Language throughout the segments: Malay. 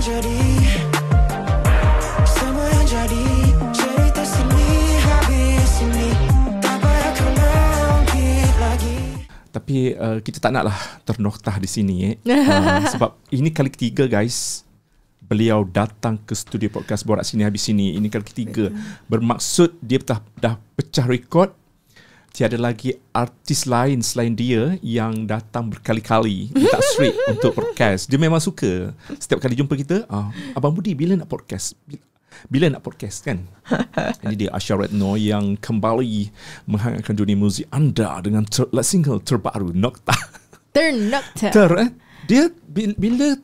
jadi, semua yang jadi, cerita sini habis ini, tak payah kau ungkit lagi. Tapi kita tak naklah ternoktah di sini sebab ini kali ketiga guys beliau datang ke studio podcast Borak Sini Habis Sini. Ini kali ketiga. Bermaksud dia dah pecah rekod. Tiada lagi artis lain selain dia yang datang berkali-kali minta straight untuk podcast. Dia memang suka. Setiap kali jumpa kita, Abang Budi bila nak podcast? Bila nak podcast kan? Ini dia Asha Retno yang kembali menghangatkan dunia muzik anda dengan single terbaru Nokta. Nokta. Dia bila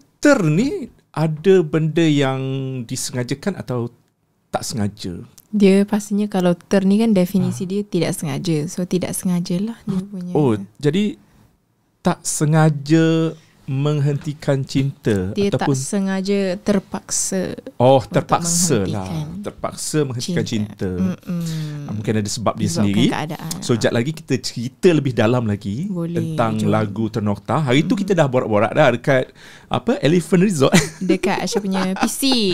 ni ada benda yang disengajakan atau tak sengaja? Dia pastinya kalau ni kan definisi dia tidak sengaja. So tidak sengajalah dia punya. Oh, jadi tak sengaja menghentikan cinta dia ataupun tak sengaja terpaksa. Oh, terpaksa lah. Terpaksa menghentikan cinta. Mungkin ada sebab dia sendiri. Keadaan. So, sekejap lagi kita cerita lebih dalam lagi tentang lagu Ternokta. Hari tu kita dah borak-borak dah dekat Elephant Resort. Dekat Asha punya PC.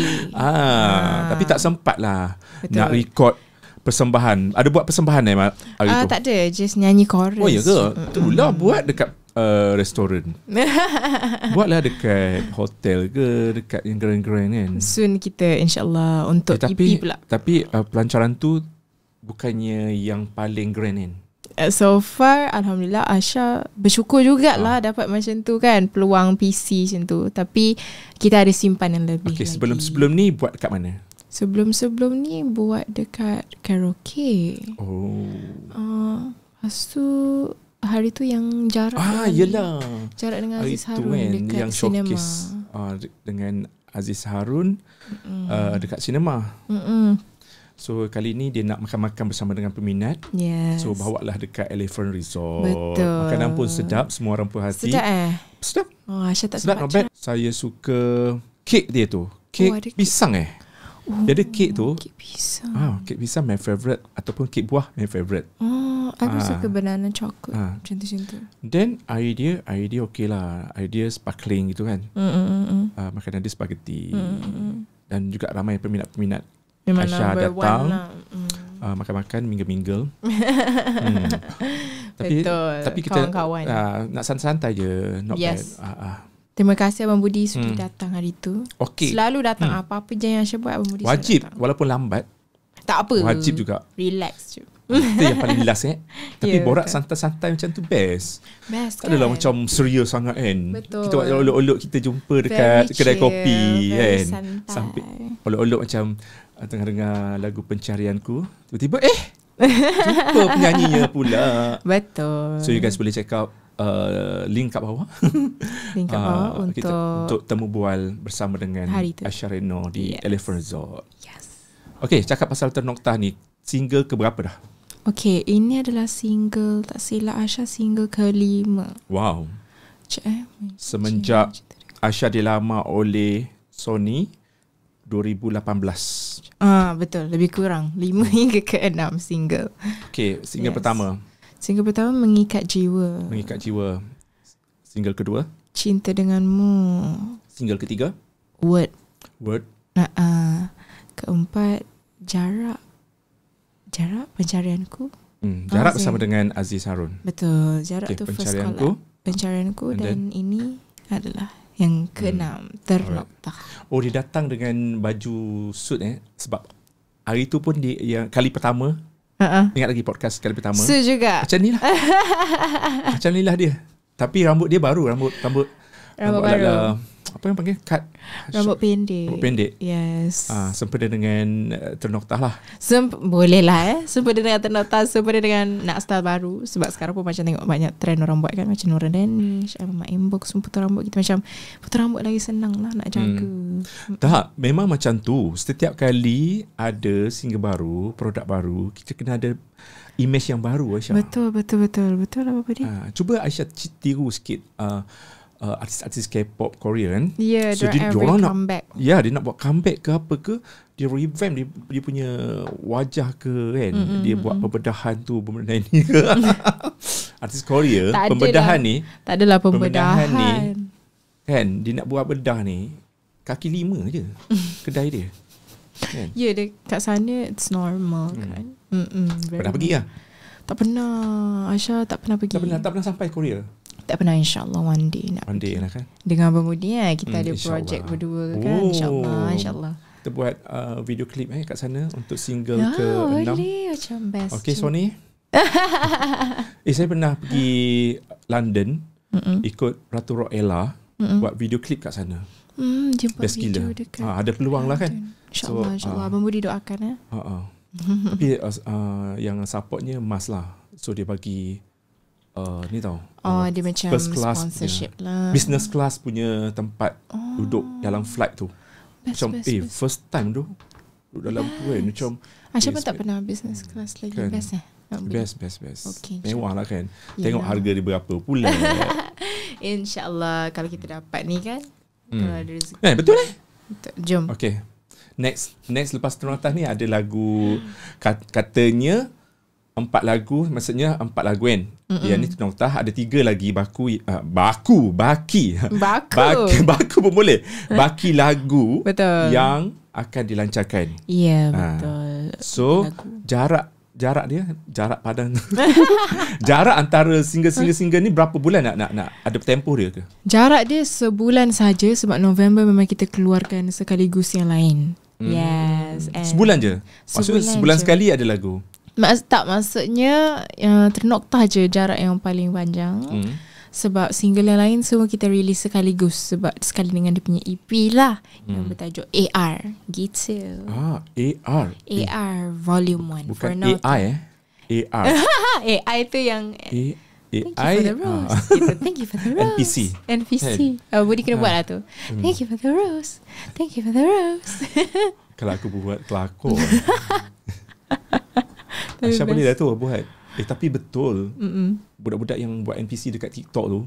Tapi tak sempat lah nak record persembahan. Ada buat persembahan hari tu? Tak ada, just nyanyi chorus. Oh ya ke? Itulah buat dekat restoran. Buatlah dekat hotel ke, dekat yang grand-grand kan. Soon kita insyaAllah untuk EP pula. Tapi pelancaran tu bukannya yang paling grand kan? So far Alhamdulillah Asha bersyukur jugalah dapat macam tu kan, peluang PC macam tu. Tapi kita ada simpan yang lebih lagi. Sebelum ni buat dekat mana? Sebelum ni buat dekat karaoke. Lepas tu hari tu yang jarak yelah. Jarak dengan hari Aziz Harun kan, dekat yang sinema. Dengan Aziz Harun dekat sinema. So kali ni dia nak makan-makan bersama dengan peminat. So bawalah dekat Elephant Resort. Betul. Makanan pun sedap, semua orang puas hati. Sedap. Asha tak sedap, sempat. Saya suka kek dia tu. Kek pisang dia ada kek tu. Kek pisang. Kek pisang my favourite ataupun kek buah my favourite. Aku suka banana chocolate. Macam tu. Then idea okay lah. Idea sparkling gitu kan. Makanan dia spaghetti. Dan juga ramai peminat-peminat memang Asha datang lah. makan-makan mingle-mingle. Tapi kita kawan-kawan nak santai-santai je. Not bad. Terima kasih Abang Budi sudi datang hari tu. Selalu datang apa-apa je yang Asha buat Abang Budi wajib datang. Walaupun lambat. Tak apa. Wajib juga. Relax je. Itu yang paling last Tapi borak santai-santai macam tu best kan? Tak adalah macam serius sangat kan. Betul. Kita buat olok-olok kita jumpa dekat kedai kopi kan. Santai. Sampai olok-olok macam tengah dengar lagu pencarianku, tiba-tiba jumpa penyanyinya pula. Betul. So you guys boleh check out link kat bawah. Link kat bawah untuk temu bual bersama dengan Asha Retno di Elephant Resort. Okay, cakap pasal Ternokta ni, single keberapa dah? Okay, ini adalah single, tak silap Asha, single ke-5. Wow. Semenjak Asha dilamar oleh Sony 2018. Betul, lebih kurang 5 hingga ke-6 single. Okay, single pertama. Single pertama Mengikat Jiwa. Mengikat Jiwa. Single kedua Cinta Denganmu. Single ketiga Word. Keempat Jarak Pencarianku. Jarak bersama dengan Aziz Harun. Betul, Jarak tu first call. Pencarianku. Dan ini adalah yang ke-6 Ternokta. Oh, dia datang dengan baju suit sebab hari tu pun dia yang kali pertama. Ingat lagi podcast kali pertama. Suit juga. Macam ni lah. Macam ni lah dia. Tapi rambut dia baru. Rambut baru. Apa yang panggil? Cut. Rambut pendek. Rambut pendek. Yes. Sempena dengan Ternokta lah. Boleh lah sempena dengan Ternokta, sempena dengan nak style baru. Sebab sekarang pun macam tengok banyak trend orang buat kan. Macam Nora Danish, Mak Inbox, putar rambut kita. Macam putar rambut lagi senang lah nak jaga. Tak, memang macam tu. Setiap kali ada single baru, produk baru, kita kena ada image yang baru, Aisyah. Betul lah apa dia. Cuba Aisyah tiru sikit artis-artis K-pop Korea kan. So dia comeback. Dia nak buat comeback ke apa ke, dia revamp dia punya wajah ke kan. Dia buat pembedahan ni ke. Artis Korea tak pembedahan adalah, ni. Tak adalah pembedahan ni kan, dia nak buat bedah ni. kaki 5 je kedai dia. Kan? Ya, dekat sana it's normal kan. Pernah pergi lah? Tak pernah. Aisyah tak pernah pergi. Tak pernah sampai Korea? Tak pernah, insyaAllah one day nak One day pergi. lah kan. Dengan Abang Budi kita ada insyaAllah. projek berdua kan. InsyaAllah. Kita buat video klip kat sana untuk single Ya, ke-6. boleh macam best. Okay, Sony. Saya pernah pergi London, ikut Ratu Rock Ella, buat video klip kat sana. Jumpa Best video gila. dekat Ada peluang lah kan. InsyaAllah, insyaAllah. Abang Budi doakan Tapi yang supportnya Mas lah. So dia bagi ni tau, dia macam first class sponsorship punya, lah. business class punya tempat duduk dalam flight tu. Macam first time tu duduk dalam tu kan. Macam Aisyah pun tak pernah business class lagi kan. Best Best. Okay, mewah lah kan. Yelah. Tengok harga dia berapa pula. InsyaAllah kalau kita dapat ni kan. Kalau ada rezeki. Betul Jom. Okay. Next lepas Ternotas ni ada lagu katanya 4 lagu, maksudnya 4 lagu kan. Yang ni Ternotas, ada 3 lagi baki pun boleh. Baki lagu Betul. yang akan dilancarkan. Ya, betul. So jarak padang jarak antara single ni berapa bulan nak ada tempoh dia ke? Jarak dia sebulan saja sebab November memang kita keluarkan sekaligus yang lain. Yes. And Sebulan je? Maksudnya sebulan sekali ada lagu? Maksudnya Ternoktah je jarak yang paling panjang. Sebab single yang lain semua kita release sekaligus. Sebab sekali dengan dia punya EP lah yang bertajuk AR. Gitu. AR Volume 1. Bukan For AI AR AI tu yang AI Thank you for the rose. NPC. Budi kena buat lah tu. Thank you for the rose. Thank you for the rose. Kalau aku buat kelakor Aisyah boleh dah tu buat. Tapi betul budak-budak yang buat NPC dekat TikTok tu,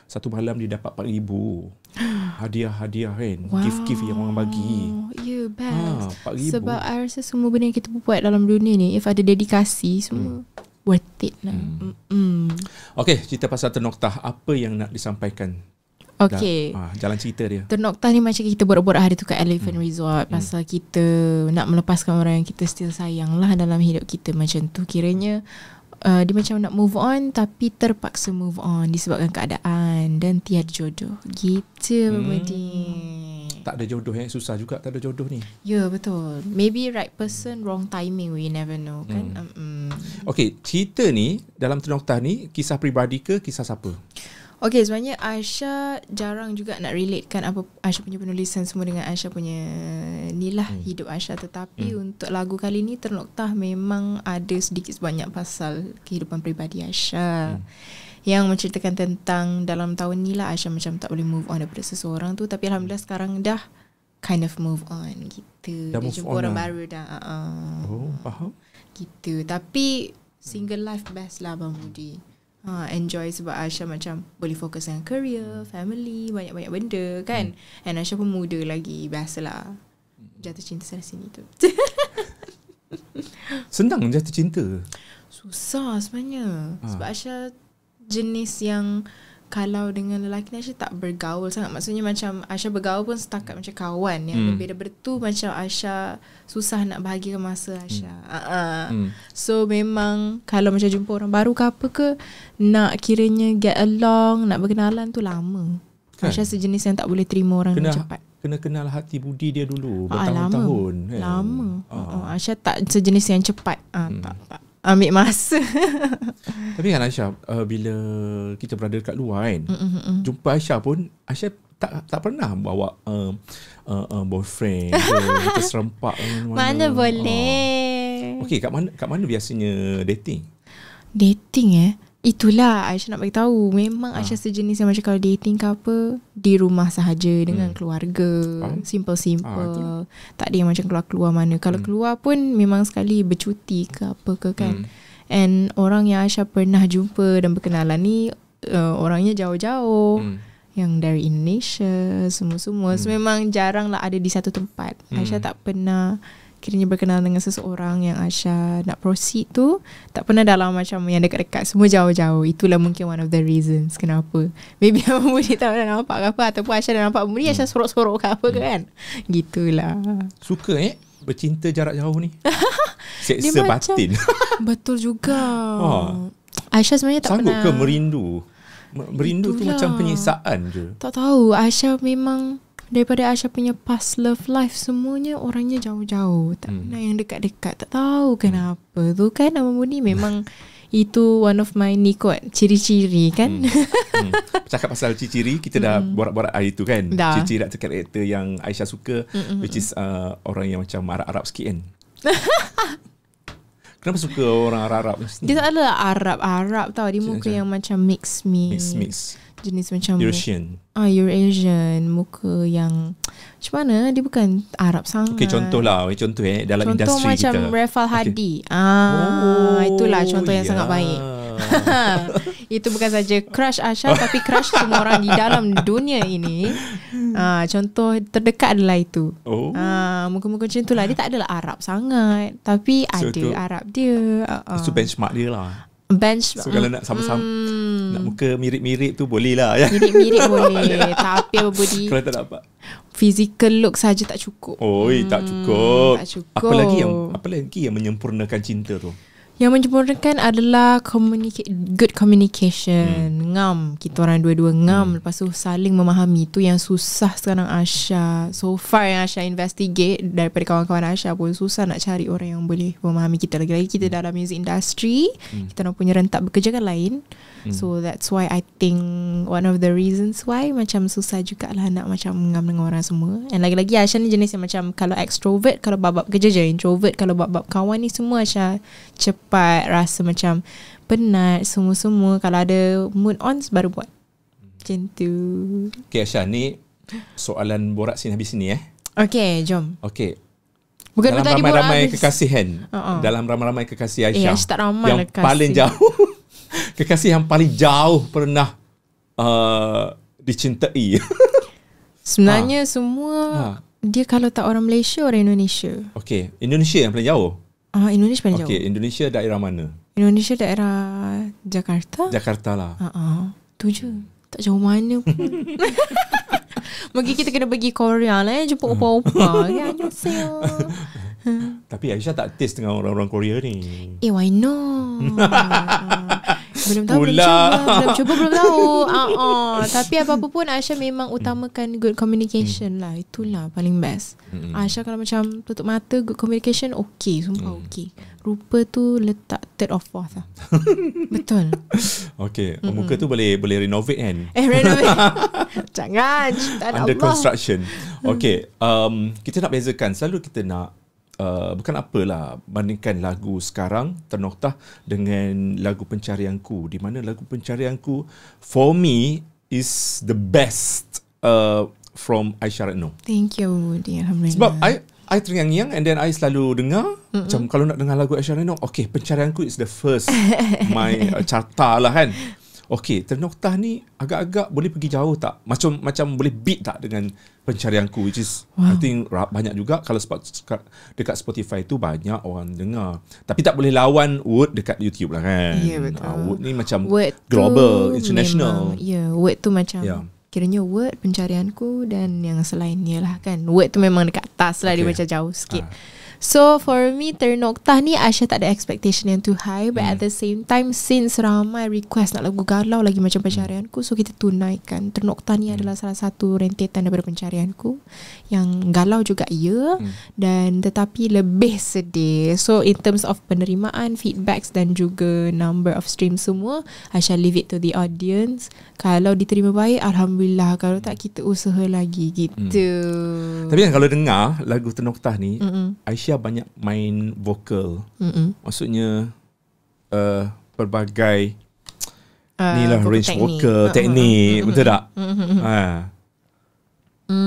satu malam dia dapat 4,000 hadiah kan. Gift yang orang bagi. Ya, best. 4,000. Sebab I rasa semua benda yang kita buat dalam dunia ni, if ada dedikasi, semua worth it lah. Okay, cerita pasal Ternoktah. Apa yang nak disampaikan? Okay. Jalan cerita dia. Ternoktah ni macam kita borak-borak hari tu kat Elephant Resort. Pasal kita nak melepaskan orang yang kita still sayang lah dalam hidup kita. Macam tu kiranya dia macam nak move on tapi terpaksa move on disebabkan keadaan dan tiada jodoh. Gitu Tak ada jodoh susah juga tak ada jodoh ni. Ya, betul. Maybe right person, wrong timing, we never know kan. Okay, cerita ni dalam Ternoktah ni kisah peribadi ke kisah siapa? Okay, sebenarnya Aisyah jarang juga nak relatekan apa Aisyah punya penulisan semua dengan Aisyah punya ni lah hidup Aisyah. Tetapi untuk lagu kali ni Ternoktah memang ada sedikit sebanyak pasal kehidupan peribadi Aisyah yang menceritakan tentang dalam tahun ni lah Aisyah macam tak boleh move on daripada seseorang tu. Tapi Alhamdulillah sekarang dah kind of move on gitu. Dah dia move jumpa on orang lah. baru dah. Faham. Gitu. Tapi single life best lah Abang Budi. Enjoy sebab Aisyah macam boleh fokus dengan career, family, banyak-banyak benda kan. And Aisyah pun muda lagi, biasalah. Jatuh cinta sana sini tu. Senang jatuh cinta? Susah sebenarnya. Sebab Aisyah jenis yang kalau dengan lelaki ni Aisyah tak bergaul sangat. Maksudnya macam Aisyah bergaul pun setakat macam kawan. Yang berbeza bertu macam Aisyah susah nak bahagikan masa Aisyah. So memang kalau macam jumpa orang baru ke apa ke, nak kiranya get along, nak berkenalan tu lama kan? Aisyah sejenis yang tak boleh terima orang dengan cepat. Kena kenal hati budi dia dulu bertahun-tahun kan? Lama. Aisyah tak sejenis yang cepat. Tak ambil masa. Tapi kan Aisyah, bila kita berada dekat luar kan, jumpa Aisyah pun Aisyah tak pernah bawa boyfriend ke, kita serempak mana boleh. Okay, kat mana biasanya dating? Itulah Aisyah nak bagi tahu. Memang Aisyah sejenis yang macam kalau dating ke apa, di rumah sahaja dengan keluarga. Simple. Tak ada yang macam keluar-keluar mana. Kalau keluar pun memang sekali bercuti ke apa ke kan. And orang yang Aisyah pernah jumpa dan berkenalan ni orangnya jauh-jauh. Yang dari Indonesia semua-semua. So memang jarang lah ada di satu tempat. Aisyah tak pernah kiranya berkenalan dengan seseorang yang Aisyah nak proceed tu, tak pernah dalam macam yang dekat-dekat, semua jauh-jauh. Itulah mungkin one of the reasons kenapa. Maybe Abang Budi tak pernah nampak ke apa, ataupun Aisyah dah nampak Abang Budi, Aisyah sorok-sorok ke apa ke kan. Gitulah. Suka bercinta jarak jauh ni. Seksa Dia macam- batin. Betul juga. Oh. Aisyah sebenarnya tak Sanggup pernah. ke merindu? Merindu tu Itulah. macam penyiksaan je. Tak tahu. Aisyah memang daripada Aisyah punya past love life, semuanya orangnya jauh-jauh. Tak pernah yang dekat-dekat. Tak tahu kenapa tu kan. Abang Budi memang itu one of my ni kot, ciri-ciri kan. Cakap pasal ciri-ciri, kita dah borak-borak hari tu kan. Dah. Ciri-ciri atau karakter yang Aisyah suka, which is orang yang macam Arab-Arab sikit kan. Kenapa suka orang Arab-Arab? Dia tak adalah Arab-Arab tau. Dia muka yang macam mix. Mix. Jenis macam Eurasian. Eurasian. Muka yang macam mana, dia bukan Arab sangat. Okay, contoh lah. Contoh dalam Contoh industri macam kita. Rafal Hadi. Itulah contoh yang sangat baik. Itu bukan saja crush Aisyah, tapi crush semua orang di dalam dunia ini. Contoh terdekat adalah itu. Muka-muka macam itulah. Dia tak adalah Arab sangat, tapi So, ada tu- Arab dia. Itu benchmark dia lah. Bench. So kalau nak sama-sama, nak muka mirip-mirip tu boleh lah ya. Mirip-mirip boleh. Tapi apa Budi, Kalau tak dapat, physical look saja tak cukup. tak cukup. Tak cukup. Apa lagi yang menyempurnakan cinta tu? Yang menyempurnakan adalah good communication. Ngam. Kita orang dua-dua ngam. Lepas tu saling memahami. Itu yang susah sekarang Aisyah. So far yang Aisyah investigate, daripada kawan-kawan Aisyah pun susah nak cari orang yang boleh memahami kita. Lagi-lagi kita dalam music industry, kita orang punya rentak bekerja kan lain. So that's why I think one of the reasons why macam susah jugalah nak macam ngam dengan orang semua. And lagi-lagi Aisyah ni jenis yang macam, kalau extrovert, kalau bab-bab kerja je. Introvert, kalau bab-bab kawan ni semua Aisyah cepat rasa macam penat semua-semua. Kalau ada mood on baru buat. Macam tu. Okay Aisyah, ni soalan borak sini habis sini Okay, jom. Okay. Bukan Dalam tadi ramai-ramai borak habis. kekasihan, dalam ramai-ramai kekasih Aisyah, Aisyah tak ramai yang lah kekasih. paling jauh kekasih yang paling jauh pernah dicintai. Sebenarnya semua dia kalau tak orang Malaysia, orang Indonesia. Okay, Indonesia yang paling jauh. Indonesia paling jauh. Okay, Indonesia daerah mana? Indonesia daerah Jakarta. Jakarta lah. Tu je. Tak jauh mana pun. Mungkin kita kena pergi Korea lah, jumpa opa-opa. Ya, annyeonghaseyo. Tapi Aisyah tak taste dengan orang-orang Korea ni. Why not? Belum tahu, Pula. belum cuba, belum tahu. Tapi apa-apa pun Aisyah memang utamakan good communication lah. Itulah paling best. Aisyah kalau macam tutup mata, good communication, okay, sumpah okay. Rupa tu letak third or fourth lah. Betul. Okay, muka tu boleh renovate kan? Renovate. Jangan. Tak ada Under Allah. construction. Okay, kita nak bezakan. Selalu kita nak bukan apalah, bandingkan lagu sekarang Ternoktah dengan lagu Pencarianku, di mana lagu Pencarianku for me is the best from Aisyah Retno. Thank you Budi. Alhamdulillah. Sebab I terngiang-ngiang and then I selalu dengar macam kalau nak dengar lagu Aisyah Retno, okay, Pencarianku is the first my carta lah kan. Okay, Ternoktah ni agak-agak boleh pergi jauh tak? Macam boleh beat tak dengan Pencarianku, which is I think banyak juga. Kalau dekat Spotify tu banyak orang dengar, tapi tak boleh lawan Word dekat YouTube lah kan. Ya, betul. Word ni macam Word global, tu international. memang, Word tu macam kiranya Word, Pencarianku dan yang selainnya lah kan. Word tu memang dekat atas lah, dia macam jauh sikit. So for me, Ternoktah ni Aisyah tak ada expectation yang too high, but at the same time, since ramai request nak lagu galau lagi macam Pencarianku, so kita tunaikan. Ternoktah ni adalah salah satu rentetan daripada Pencarianku yang galau juga dan tetapi lebih sedih. So in terms of penerimaan, feedbacks dan juga number of streams semua, Aisyah leave it to the audience. Kalau diterima baik, alhamdulillah. Kalau tak, kita usaha lagi gitu. Tapi kan kalau dengar lagu Ternoktah ni, Aisyah banyak main vokal. Maksudnya pelbagai ni lah range vokal, teknik, betul tak?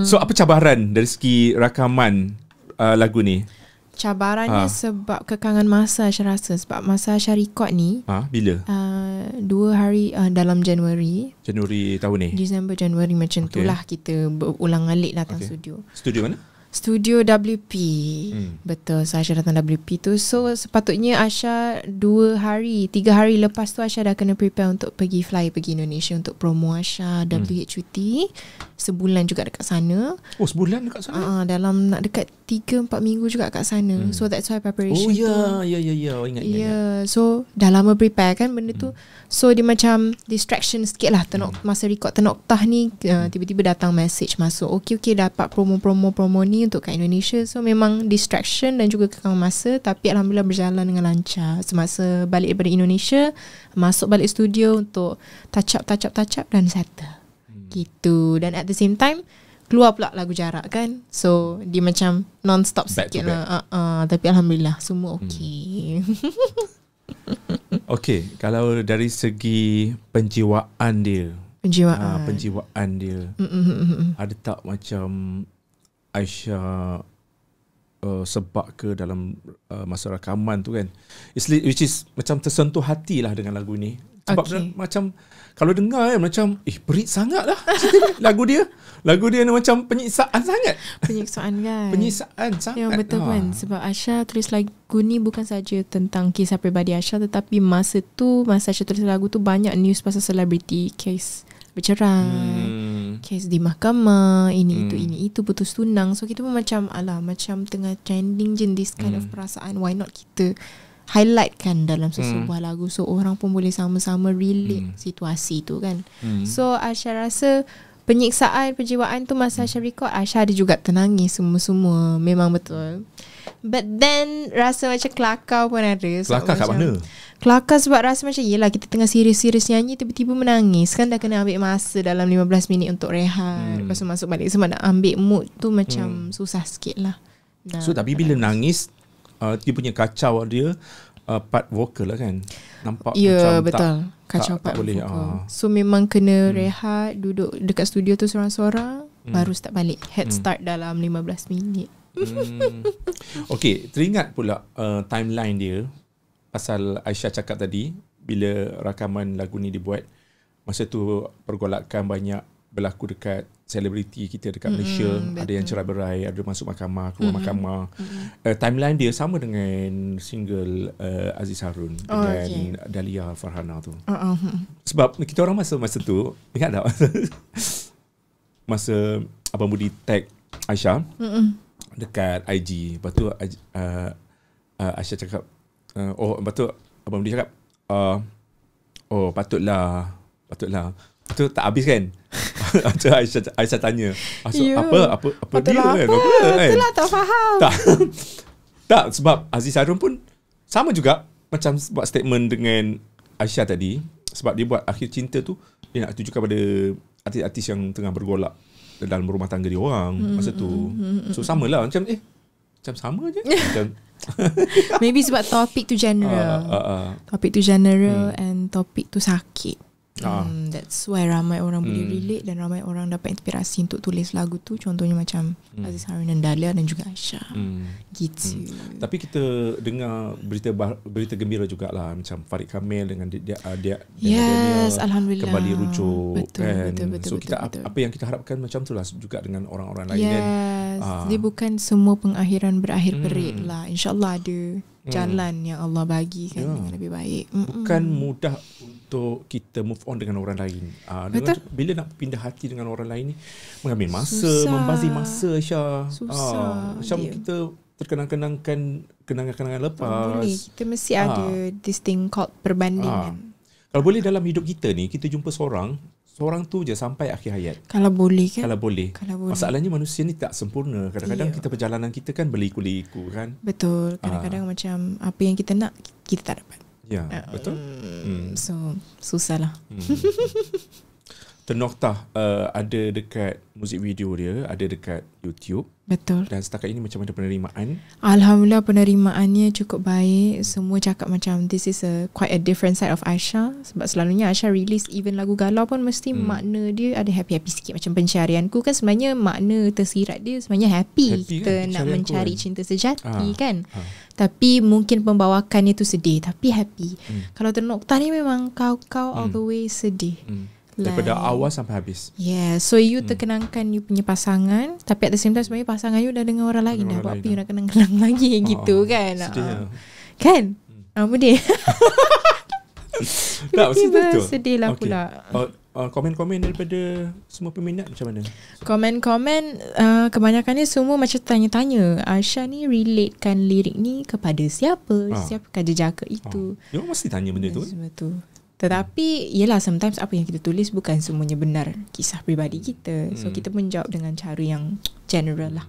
So apa cabaran dari segi rakaman lagu ni? Cabarannya sebab kekangan masa Aisyah rasa. Sebab masa Aisyah record ni bila? 2 hari dalam Januari Januari tahun ni? Disember Januari macam tu lah, kita berulang alik datang studio. Studio mana? Studio WP. Betul. So Aisyah datang WP tu. So sepatutnya Aisyah 3 hari lepas tu Aisyah dah kena prepare untuk pergi Indonesia untuk promo Aisyah WHUT. Sebulan juga dekat sana. Oh, sebulan dekat sana? Dalam nak dekat 3-4 minggu juga kat sana. So that's why preparation tu. Oh, ingat. So dah lama prepare kan benda tu. So dia macam distraction sikit lah. Masa record Tenoktah ni tiba-tiba datang message masuk. Okay dapat promo ni untuk kat Indonesia. So memang distraction dan juga kekang masa. Tapi Alhamdulillah berjalan dengan lancar. Semasa balik daripada Indonesia, masuk balik studio untuk touch up dan settle. Gitu. Dan at the same time keluar pula lagu Jarak kan. So dia macam non-stop sikit lah. Tapi Alhamdulillah semua okay. Okay, kalau dari segi penjiwaan dia, ada tak macam Aisyah sebab ke dalam masa rakaman tu kan, which is macam tersentuh hati lah dengan lagu ni. Sebab macam kalau dengar kan macam berit sangat lah lagu dia ni macam penyiksaan sangat. Penyiksaan kan. Penyiksaan sangat. Ya betul kan. Sebab Aisyah tulis lagu ni bukan saja tentang kisah peribadi Aisyah, tetapi masa Aisyah tulis lagu tu banyak news pasal selebriti, kes bercerai, kes di mahkamah, ini itu putus tunang. So kita pun macam macam tengah trending je this kind of perasaan. Why not kita highlight kan dalam sesebuah lagu, so orang pun boleh sama-sama relate situasi tu kan. So Aisyah rasa penyiksaan, penjiwaan tu masa Aisyah record, Aisyah ada juga tenangis semua memang betul. But then rasa macam kelakar pun ada. Kelakar kat mana? Kelakar sebab rasa macam yelah kita tengah serius-serius nyanyi, tiba-tiba menangis kan. Dah kena ambil masa dalam 15 minit untuk rehat, lepas tu masuk balik. Sebab nak ambil mood tu macam susah sikit lah. So tapi bila nangis, dia punya kacau dia part vokal lah kan. Nampak macam betul. Kacau part boleh, vokal. So memang kena rehat, duduk dekat studio tu seorang-seorang, baru start balik. Head start dalam 15 minit. Okay, teringat pula timeline dia. Pasal Aisyah cakap tadi, bila rakaman lagu ni dibuat, masa tu pergolakan banyak berlaku dekat selebriti kita dekat Malaysia. Ada yang cerai-berai, ada masuk mahkamah, keluar mahkamah. Timeline dia sama dengan single Aziz Harun dengan Dahlia Farhana tu. Sebab kita orang masa tu, ingat tak? Masa Abang Budi tag Aisyah dekat IG. Lepas tu Aisyah cakap, lepas tu Abang Budi cakap, patutlah. Lepas tu tak habis kan? Aisyah tanya, apa dia kan? Itulah tak faham. Tak, sebab Aziz Harun pun sama juga macam buat statement dengan Aisyah tadi. Sebab dia buat Akhir Cinta tu, dia nak tunjukkan pada artis-artis yang tengah bergolak dalam rumah tangga dia orang masa tu. So samalah macam macam sama je. Macam maybe sebab topik tu general. Topik tu general and topik tu sakit. That's why ramai orang boleh relate dan ramai orang dapat inspirasi untuk tulis lagu tu. Contohnya macam Aziz Harun dan Dahlia dan juga Aisyah. Gitu. Tapi kita dengar berita gembira jugalah, macam Farid Kamil dengan dia yes, Alhamdulillah kembali rujuk. Betul, so kita betul. apa yang kita harapkan macam tu lah juga dengan orang-orang lain kan. Dia bukan semua pengakhiran berakhir perit lah. InsyaAllah ada jalan yang Allah bagi kan dengan lebih baik. Bukan mudah untuk kita move on dengan orang lain. Bila nak pindah hati dengan orang lain ni mengambil masa, membazir masa Aisyah. Macam kita terkenang-kenangkan kenangan-kenangan lepas. Boleh, kita mesti ada this thing called perbandingan. Kalau boleh dalam hidup kita ni, kita jumpa seorang tu je sampai akhir hayat. Kalau boleh kan? Kalau boleh. Masalahnya manusia ni tak sempurna. Kadang-kadang kita perjalanan kita kan berliku-liku kan. Betul. Kadang-kadang macam apa yang kita nak, kita tak dapat. Ya, betul. So, susah lah. Tenoktah ada dekat music video dia, ada dekat YouTube. Betul. Dan setakat ini macam mana penerimaan? Alhamdulillah penerimaannya cukup baik. Semua cakap macam this is quite a different side of Aisyah. Sebab selalunya Aisyah release even lagu galau pun mesti makna dia ada happy-happy sikit. Macam Pencarianku kan sebenarnya makna tersirat dia sebenarnya happy kita kan, nak mencari cinta sejati kan. Tapi mungkin pembawakannya tu sedih tapi happy. Kalau Tenoktah ni memang kau all the way sedih. Daripada awal sampai habis. Yeah, so you terkenangkan you punya pasangan, tapi at the same time sebenarnya pasangan you dah dengan orang lain dah. Buat apa you nak kenang-kenang lagi gitu kan? Sedih. Kan? Apa dia? Tak, Tiba-tiba sedih lah pula. Komen-komen daripada semua peminat macam mana? Komen-komen kebanyakannya semua macam tanya-tanya, Aisyah ni relatekan lirik ni kepada siapa? Siapakah jejaka itu? Dia mesti tanya benda tu. Betul. Tetapi yelah, sometimes apa yang kita tulis bukan semuanya benar kisah peribadi kita. So kita pun jawab dengan cara yang general lah.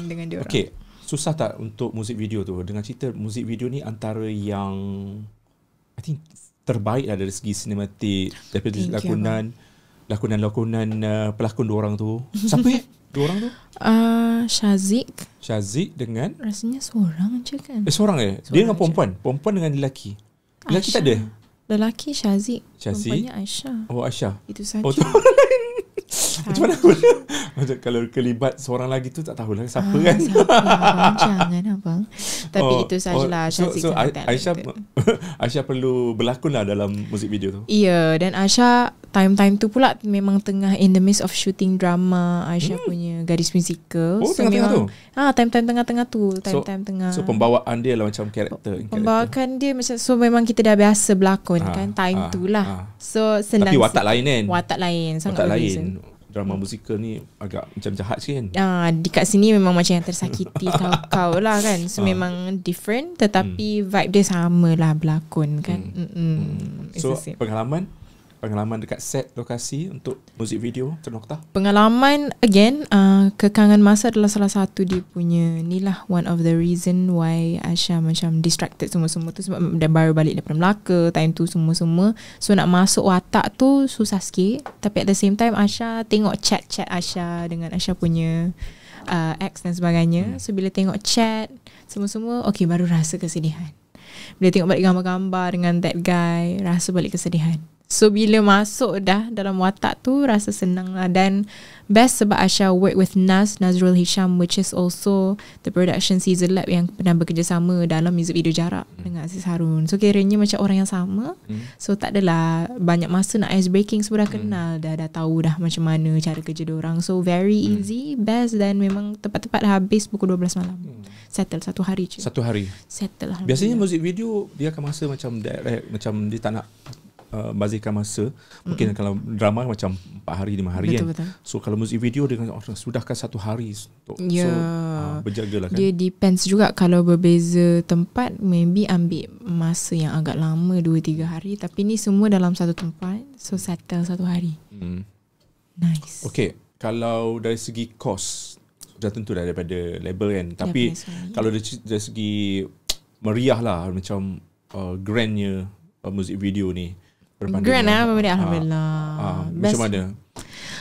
Dengan dia orang. Okay, susah tak untuk muzik video tu? Dengan cerita muzik video ni antara yang I think terbaik lah dari segi sinematik, daripada lakonan pelakon dua orang tu. Siapa dua orang tu? Syazik dengan rasanya seorang je kan? Seorang dia dengan perempuan. Perempuan dengan lelaki. Lelaki tak ada? Lelaki Syazik. Perempuannya Aisyah. Oh, Aisyah. Itu saja. Macam mana aku macam kalau kelibat seorang lagi tu tak tahulah siapa kan. Siapa abang? Jangan abang. Tapi itu sajalah Syazik. So Aisyah perlu berlakon lah dalam muzik video tu. Ya, dan Aisyah time tu pula memang tengah in the midst of shooting drama Aisyah punya gadis musical. Oh, tengah-tengah tu? Time-time tengah-tengah tu. Time-time tengah. So pembawaan dia lah macam karakter. Pembawaan dia macam, so memang kita dah biasa berlakon kan time tu lah. So senang. Tapi watak lain kan? Watak lain. Sangat watak berbeza. lain. Drama musikal ni agak macam jahat sikit kan? Dekat sini memang macam yang tersakiti kau lah kan. So memang different, tetapi vibe dia sama lah berlakon kan. So pengalaman dekat set lokasi untuk muzik video Ternoktah? Pengalaman again, kekangan masa adalah salah satu dia punya ni lah, one of the reason why Aisyah macam distracted semua-semua tu, sebab dia baru balik daripada Melaka time tu semua-semua. So nak masuk watak tu susah sikit. Tapi at the same time Aisyah tengok chat Aisyah dengan Aisyah punya ex dan sebagainya. So bila tengok chat semua-semua, okay, baru rasa kesedihan. Bila tengok balik gambar-gambar dengan that guy, rasa balik kesedihan. So bila masuk dah dalam watak tu, rasa senang lah. Dan best sebab Aisyah work with Nazrul Hisham, which is also the production Caesar Lab yang pernah bekerjasama dalam music video Jarak dengan Aziz Harun. So kiranya macam orang yang sama. So tak adalah banyak masa nak ice breaking, semua dah kenal, dah tahu dah macam mana cara kerja diorang. So very easy, best, dan memang tepat-tepat dah habis pukul 12 malam. Settle satu hari je. Satu hari. Settle. Biasanya music video dia akan masa macam direct, macam dia tak nak bazirkan masa. Mungkin kalau drama macam 4 hari 5 hari betul. kan. So kalau music video dia sudahkan 1 hari. So berjagalah kan. Dia depends juga, kalau berbeza tempat maybe ambil masa yang agak lama 2-3 hari, tapi ni semua dalam satu tempat, so settle 1 hari. Nice. Okay, kalau dari segi kos dah tentu dah daripada label kan, tapi kalau dari segi meriah lah, macam grandnya music video ni, grand lah alhamdulillah. Macam mana?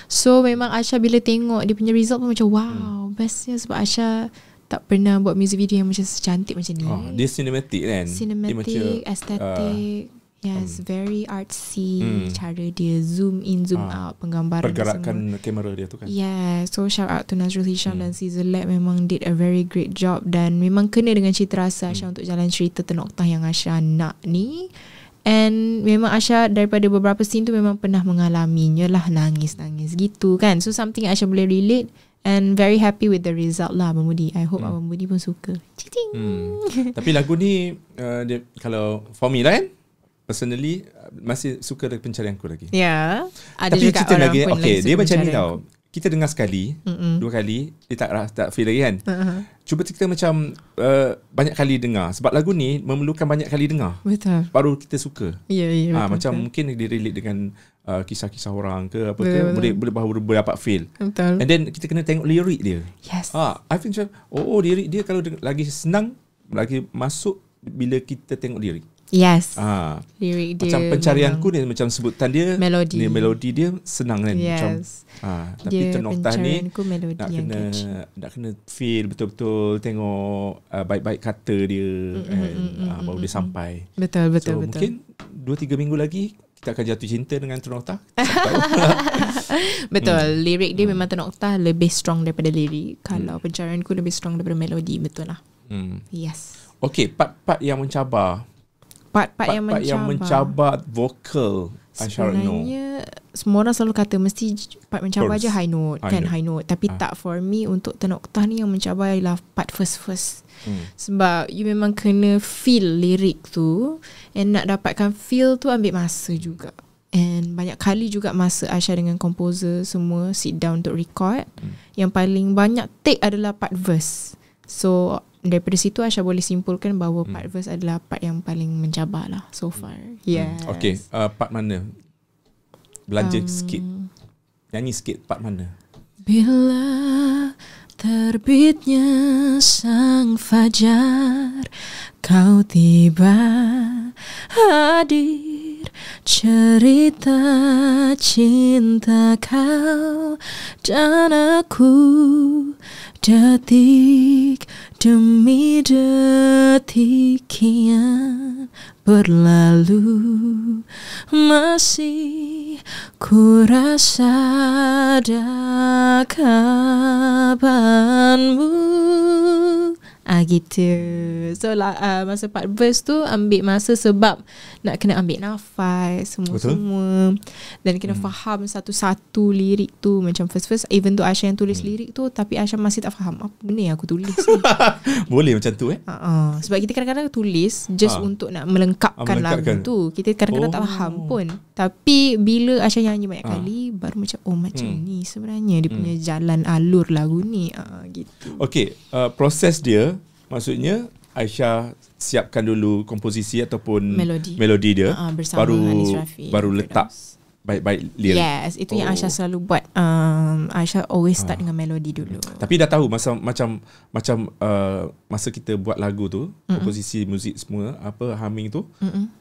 So memang Aisyah bila tengok dia punya result pun macam wow, bestnya, sebab Aisyah tak pernah buat music video yang macam secantik macam ni. Dia cinematic kan? Cinematic, aesthetic. Yes, very artsy. Cara dia zoom in, zoom out, penggambaran pergerakan kamera dia tu kan. Yeah, so shout out to Nazrul Hisham dan Caesar Lab, memang did a very great job. Dan memang kena dengan cita rasa Aisyah untuk jalan cerita Ternoktah yang Aisyah nak ni. And memang Aisyah daripada beberapa scene tu memang pernah mengalaminya lah, nangis-nangis gitu kan. So something Aisyah boleh relate, and very happy with the result lah Abang Budi. I hope Abang Budi pun suka. Tapi lagu ni dia, kalau for me lah kan, personally masih suka dari Pencarianku lagi. Ya, ada tapi juga orang lagi, pun okay, lagi dia macam ni Pencarianku. tau. Kita dengar sekali, 2 kali, dia tak feel lagi kan. Cuba kita macam banyak kali dengar, sebab lagu ni memerlukan banyak kali dengar. Betul. Baru kita suka. Ya, betul. Macam mungkin dia relate dengan kisah-kisah orang ke apa ke, boleh baru dapat feel. Betul. And then kita kena tengok lirik dia. Yes. I think macam lirik dia kalau lagi senang, lagi masuk bila kita tengok lirik. Yes. Lirik dia macam Pencarianku ni, macam sebutan dia, melodi dia senang kan. Yes. Macam, tapi Ternoktah ni nak kena feel betul-betul, tengok baik-baik kata dia, baru dia sampai. Betul. Mungkin 2-3 minggu lagi kita akan jatuh cinta dengan Ternoktah. Betul. Lirik dia memang Ternoktah lebih strong daripada lirik. Kalau Pencarianku lebih strong daripada melodi. Betul lah. Yes. Okay, part-part yang mencabar part-part yang mencabar vokal Aisyah Retno. Sebenarnya semua orang selalu kata mesti part mencabar First. je high note kan, high note. Tapi Ah. tak, for me untuk Tenor Oktah ni yang mencabar ialah part first. Sebab you memang kena feel lirik tu, and nak dapatkan feel tu ambil masa juga. And banyak kali juga masa Aisyah dengan komposer semua sit down untuk record, yang paling banyak take adalah part verse. So daripada situ Aisyah boleh simpulkan bahawa part verse adalah part yang paling mencabar lah so far. Yes. Okay, part mana? Belanja sikit. Nyanyi sikit part mana? Bila terbitnya sang fajar, kau tiba hadir, cerita cinta kau dan aku, detik demi detik kian berlalu, masih ku rasa ada kabarmu. Gitu. So masa part verse tu ambil masa sebab nak kena ambil nafas semua-semua. Dan kena faham satu-satu lirik tu. Macam first even tu Aisyah yang tulis lirik tu, tapi Aisyah masih tak faham apa benda yang aku tulis ni. Boleh macam tu Sebab kita kadang-kadang tulis just untuk nak melengkapkan lagu tu. Kita kadang-kadang tak faham pun. Tapi bila Aisyah nyanyi banyak kali, baru macam macam ni sebenarnya dia punya jalan alur lagu ni. Gitu. Okay, proses dia maksudnya Aisyah siapkan dulu komposisi ataupun melodi dia, bersama Hanis Rafi, baru letak baik-baik lirik. Yes, itu yang Aisyah selalu buat. Aisyah always start dengan melodi dulu. Tapi dah tahu masa kita buat lagu tu, komposisi muzik semua, apa humming tu,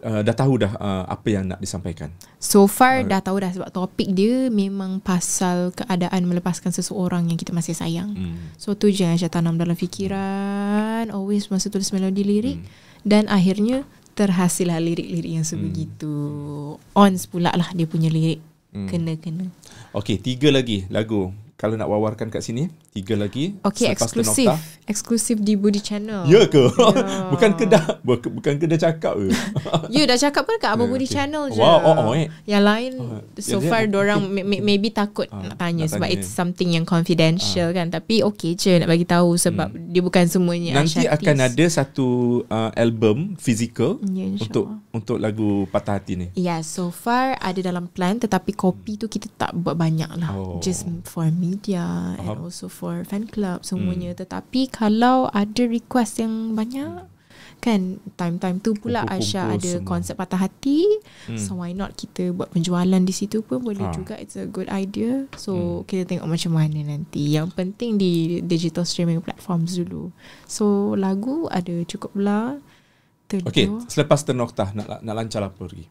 dah tahu dah apa yang nak disampaikan. So far dah tahu dah, sebab topik dia memang pasal keadaan melepaskan seseorang yang kita masih sayang. So tu je yang Aisyah tanam dalam fikiran, always masa tulis melodi lirik, dan akhirnya terhasillah lirik-lirik yang sebegitu. Ons pula lah dia punya lirik. Kena. Okay, 3 lagi lagu. Kalau nak wawarkan kat sini, 3 lagi. Okay, eksklusif. Eksklusif di Budi Channel. Ya ke? Bukan ke dah cakap ke? You dah cakap pun kat Abang Budi Channel je. Wow, Yang lain so far dorang maybe takut nak tanya sebab it's something yang confidential kan. Tapi okay je nak bagi tahu sebab dia bukan semuanya nanti artis. akan ada satu album physical Ya, untuk lagu Patah Hati ni. Yeah, so far ada dalam plan, tetapi kopi tu kita tak buat banyak lah. Just for media and also for fan club semuanya. Tetapi kalau ada request yang banyak kan, time-time tu pula Aisyah ada semua konsep Patah Hati. So why not kita buat penjualan di situ pun boleh juga. It's a good idea. So kita tengok macam mana nanti. Yang penting di digital streaming platforms dulu. So lagu ada cukup lah. Okay, selepas Tenor Oktah nak lancar apa lagi?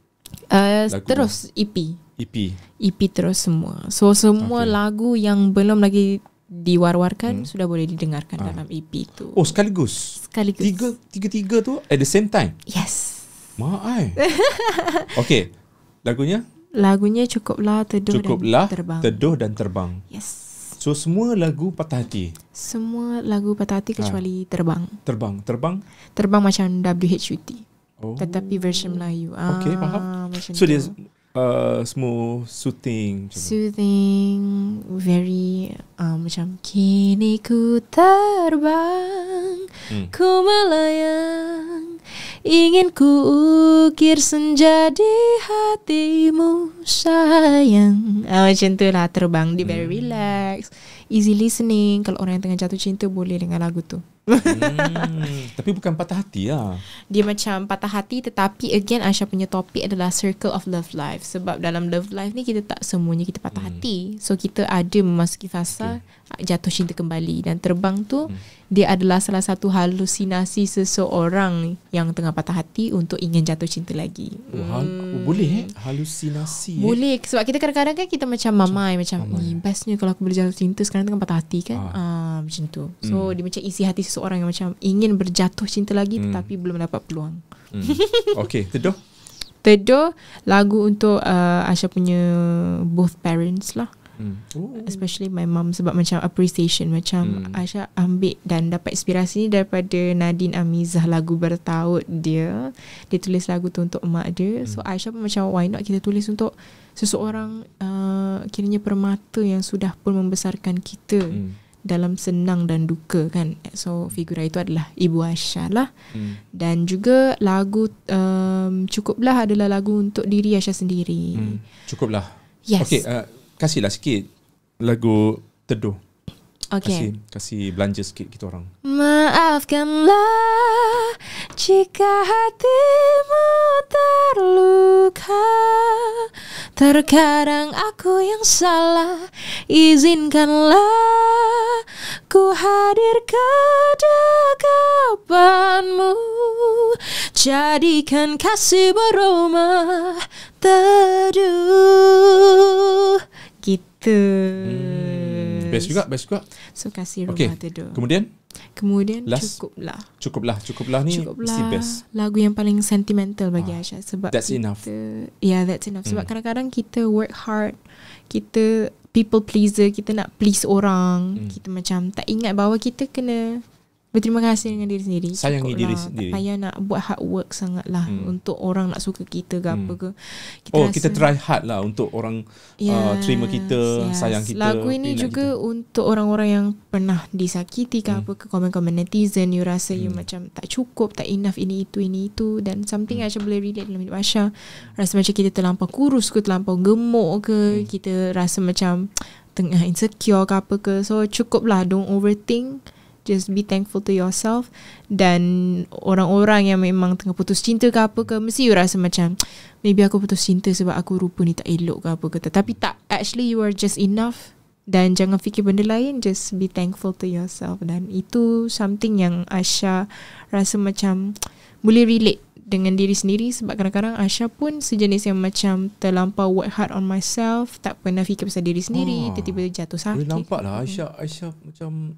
Terus EP terus semua. So semua lagu yang belum lagi diwar-warkan sudah boleh didengarkan dalam EP tu. Oh, sekaligus. Tiga tu at the same time. Yes. Maai. Okay, lagunya Cukuplah Teduh dan Terbang. Teduh dan Terbang. Yes. So semua lagu Patah Hati. Semua lagu Patah Hati kecuali Terbang. Terbang macam WHUT. Tetapi version Melayu. Okay, faham. So dia semua soothing, very macam kini ku terbang, ku melayang, ingin ku ukir senja di hatimu sayang. Macam tu lah Terbang. Dia very relax, easy listening. Kalau orang yang tengah jatuh cinta boleh dengar lagu tu. Tapi bukan patah hati lah. Dia macam patah hati, tetapi again Aisyah punya topik adalah circle of love life. Sebab dalam love life ni kita tak semuanya kita patah hati. So kita ada memasuki fasa jatuh cinta kembali. Dan Terbang tu dia adalah salah satu halusinasi seseorang yang tengah patah hati untuk ingin jatuh cinta lagi. Boleh halusinasi. Boleh. Sebab kita kadang-kadang kan kita macam mamai, macam bestnya kalau aku boleh jatuh cinta, sekarang tengah patah hati kan. Macam tu. So dia macam isi hati seseorang yang macam ingin berjatuh cinta lagi tetapi belum dapat peluang. Okay, Teduh lagu untuk Aisyah punya both parents lah. Especially my mum, sebab macam appreciation, macam Aisyah ambil dan dapat inspirasi ni daripada Nadine Amizah, lagu bertaut dia tulis lagu tu untuk mak dia. So Aisyah pun macam, why not kita tulis untuk seseorang kiranya permata yang sudah pun membesarkan kita dalam senang dan duka kan. So figura itu adalah Ibu Aisyah lah. Dan juga lagu Cukuplah adalah lagu untuk diri Aisyah sendiri. Cukuplah. Yes. Okay, kasihlah sikit lagu Teduh. Okay. Kasih belanja sikit kita orang. Maafkanlah jika hatimu terluka, terkadang aku yang salah. Izinkanlah ku hadir ke dekapanmu, jadikan kasih berumah teduh. Gitu. Best juga. So kasih rumah teduh. Kemudian last, Cukuplah ni mesti best. Lagu yang paling sentimental bagi Aisyah, sebab That's enough. That's enough. Sebab kadang-kadang kita work hard, kita people pleaser, kita nak please orang, kita macam tak ingat bahawa kita kena berterima kasih dengan diri sendiri. Sayangi diri Tak sendiri. payah nak buat hard work sangat lah untuk orang nak suka kita ke apa ke. Kita try hard lah untuk orang terima kita, sayang kita. Lagu ini juga kita, untuk orang-orang yang pernah disakiti ke apa ke, komen-komen netizen, you rasa you macam tak cukup, tak enough, ini itu. Dan something Aisyah boleh relate dalam hidup Aisyah. Rasa macam kita terlampau kurus ke, terlampau gemuk ke, kita rasa macam tengah insecure ke apa ke. So cukuplah, don't overthink. Just be thankful to yourself. Dan orang-orang yang memang tengah putus cinta ke apa ke, mesti you rasa macam maybe aku putus cinta sebab aku rupa ni tak elok ke apa ke. Tapi tak, actually you are just enough. Dan jangan fikir benda lain, just be thankful to yourself. Dan itu something yang Aisyah rasa macam boleh relate dengan diri sendiri. Sebab kadang-kadang Aisyah pun sejenis yang macam terlampau work hard on myself, tak pernah fikir pasal diri sendiri, tiba-tiba jatuh sakit. Boleh nampak lah Aisyah macam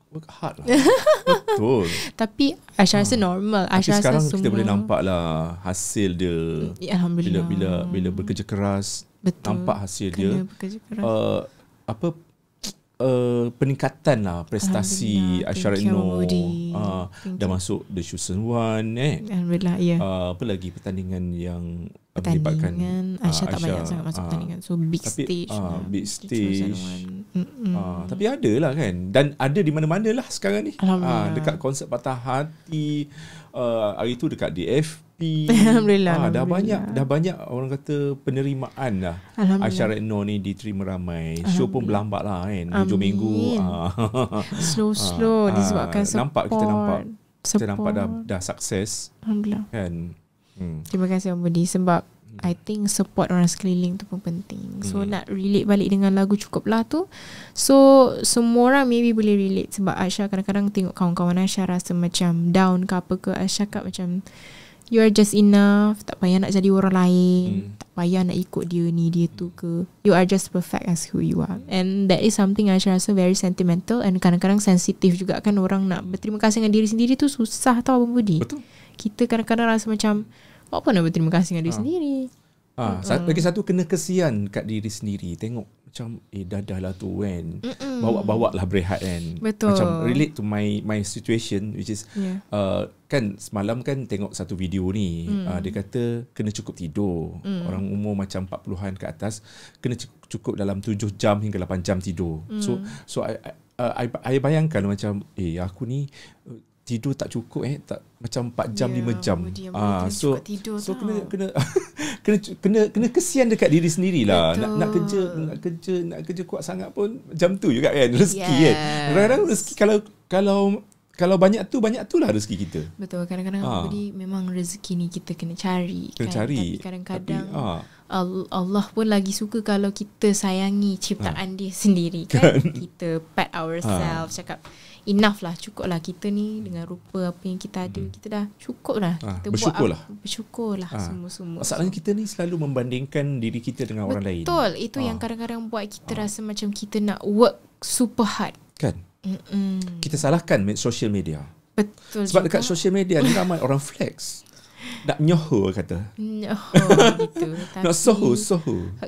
work hard lah. Betul. Tapi Aisyah rasa normal. Tapi Aisyah sekarang rasa kita boleh nampak lah hasil dia. Alhamdulillah. Bila bekerja keras, betul, nampak hasil kena dia. Bekerja keras. Peningkatan lah prestasi Aisyah Retno. Dah masuk The Chosen One. Alhamdulillah, ya. Apa lagi pertandingan yang pertandingan Aisyah tak banyak sangat masuk pertandingan. So big stage. Big stage. Tapi ada lah kan. Dan ada di mana-mana lah sekarang ni. Dekat konsert Patah Hati, hari tu dekat DFP. Alhamdulillah. Dah banyak orang kata penerimaan lah. Aisyah Retno ni diterima ramai. Show pun berlambat lah kan. Hujung minggu. Slow disebabkan support. Kita nampak dah sukses. Alhamdulillah. Kan. Terima kasih Abang Budi, sebab I think support orang sekeliling tu pun penting. So nak relate balik dengan lagu Cukuplah tu, so semua orang maybe boleh relate. Sebab Aisyah kadang-kadang tengok kawan-kawan Aisyah rasa macam down ke apa ke, Aisyah cakap macam you are just enough, tak payah nak jadi orang lain, tak payah nak ikut dia ni dia tu ke, you are just perfect as who you are. And that is something Aisyah rasa very sentimental. And kadang-kadang sensitif juga kan, orang nak berterima kasih dengan diri sendiri tu susah tau Abang Budi. Betul. Kita kadang-kadang rasa macam apa nak berterima kasih dengan diri sendiri. Lagi satu, kena kesian kat diri sendiri. Tengok macam dah lah tu kan, bawa lah berehat kan. Betul. Macam relate to my situation, which is kan semalam kan tengok satu video ni, dia kata kena cukup tidur. Orang umur macam 40-an ke atas kena cukup dalam 7 jam hingga 8 jam tidur. So I bayangkan macam aku ni tidur tak cukup tak, macam 4 jam 5 jam. So kena kesian dekat diri sendirilah. Nak kerja kuat sangat pun jam tu juga kan rezeki kan. Kadang-kadang rezeki kalau banyak tu lah rezeki kita. Betul. Kadang-kadang jadi memang rezeki ni kita kena cari. Tapi kadang-kadang Allah pun lagi suka kalau kita sayangi ciptaan dia sendiri kan. Kita pat ourselves, cakap enough lah, cukup lah kita ni dengan rupa apa yang kita ada, kita dah cukup lah. Kita bersyukurlah semua-semua. Masalahnya kita ni selalu membandingkan diri kita dengan orang lain. Betul. Itu yang kadang-kadang buat kita rasa macam kita nak work super hard kan. Kita salahkan social media. Betul. Sebab dekat social media ni ramai orang flex. Nak nyoho kata. Nyoho gitu. Nak soho.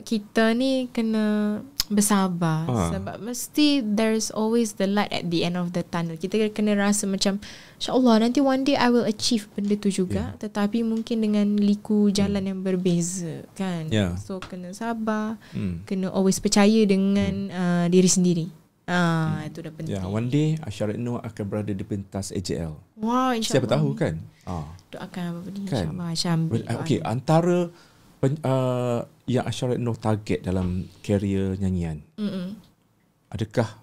Kita ni kena bersabar. Sebab mesti there's always the light at the end of the tunnel. Kita kena rasa macam InsyaAllah nanti one day I will achieve benda tu juga, tetapi mungkin dengan liku jalan yang berbeza kan. So kena sabar, kena always percaya dengan diri sendiri. Itu dah penting. One day Aisyah Retno akan berada di pentas AJL. Wow, insyaAllah. Siapa tahu kan. Doakan apa ni, kan? insyaAllah Aisyah ambil. Okay, antara yang Aisyah Retno target dalam karier nyanyian, adakah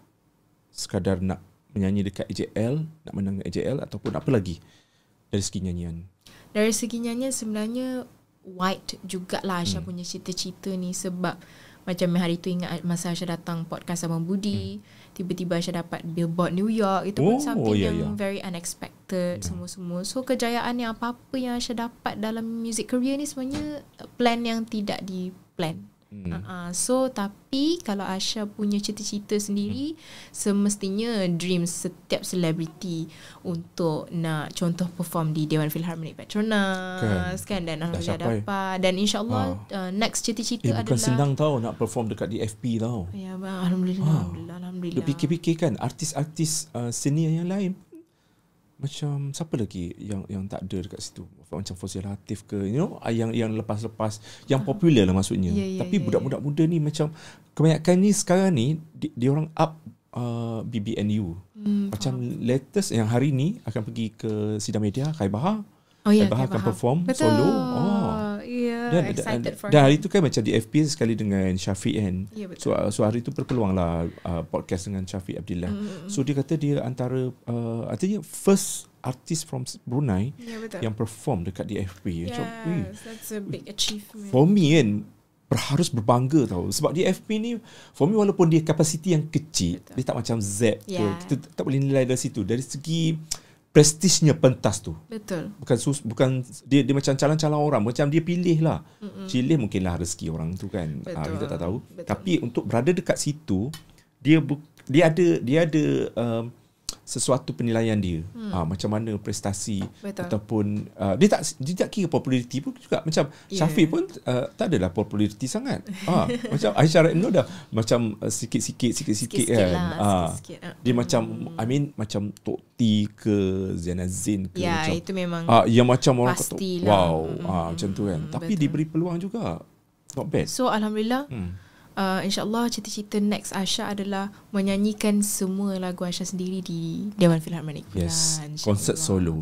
sekadar nak menyanyi dekat AJL, nak menang AJL, ataupun apa lagi dari segi nyanyian? Dari segi nyanyian sebenarnya wide jugalah Aisyah punya cita-cita ni. Sebab macam hari tu ingat masa Aisyah datang podcast Abang Budi, tiba-tiba Aisyah dapat Billboard New York. Itu pun something yang very unexpected, semua-semua. So kejayaan yang apa-apa yang Aisyah dapat dalam music career ni sebenarnya plan yang tidak di-plan. So tapi kalau Aisyah punya cita-cita sendiri, semestinya dream setiap selebriti untuk nak contoh perform di Dewan Philharmonic Petronas kan, dan alhamdulillah dapat. Dan insyaAllah next cita-cita adalah, bukan senang tau nak perform dekat DFP tau. Ya bang, alhamdulillah. Fikir-fikir kan artis-artis senior yang lain, macam siapa lagi yang tak ada dekat situ, macam Fauzi Latif ke, yang lepas-lepas yang popular lah maksudnya. Tapi budak-budak muda ni macam kebanyakan ni sekarang ni dia orang up BBNU. Macam latest yang hari ni akan pergi ke sidang media, Khai Bahar. Khai Bahar akan perform solo. Excited for dan hari tu kan macam di FP sekali dengan Syafiq kan. So hari tu berpeluang lah podcast dengan Syafiq Abdillah. So dia kata dia antara artinya first artist from Brunei yang perform dekat di FP. That's a big achievement. For me kan harus berbangga tau. Sebab di FP ni for me walaupun dia kapasiti yang kecil, dia tak macam Z tu. Kita tak boleh nilai dari situ. Dari segi prestisnya pentas tu. Betul. Bukan dia macam calon-calon orang, macam dia pilih lah. Pilih mungkinlah rezeki orang tu kan. Kita tak tahu. Tapi untuk berada dekat situ, dia ada sesuatu penilaian dia. Macam mana prestasi ataupun dia tak kira populariti pun juga. Macam Syafiq pun tak adalah populariti sangat. Macam Aisyah Retno dah macam sikit-sikit kan. Dia macam macam Tok T ke Zainal Zain ke, macam itu memang yang macam orang kata wow, macam tu kan. Tapi diberi peluang juga. Not bad. So alhamdulillah, InsyaAllah cita-cita next Aisyah adalah menyanyikan semua lagu Aisyah sendiri di Dewan Philharmonic. Konsert solo.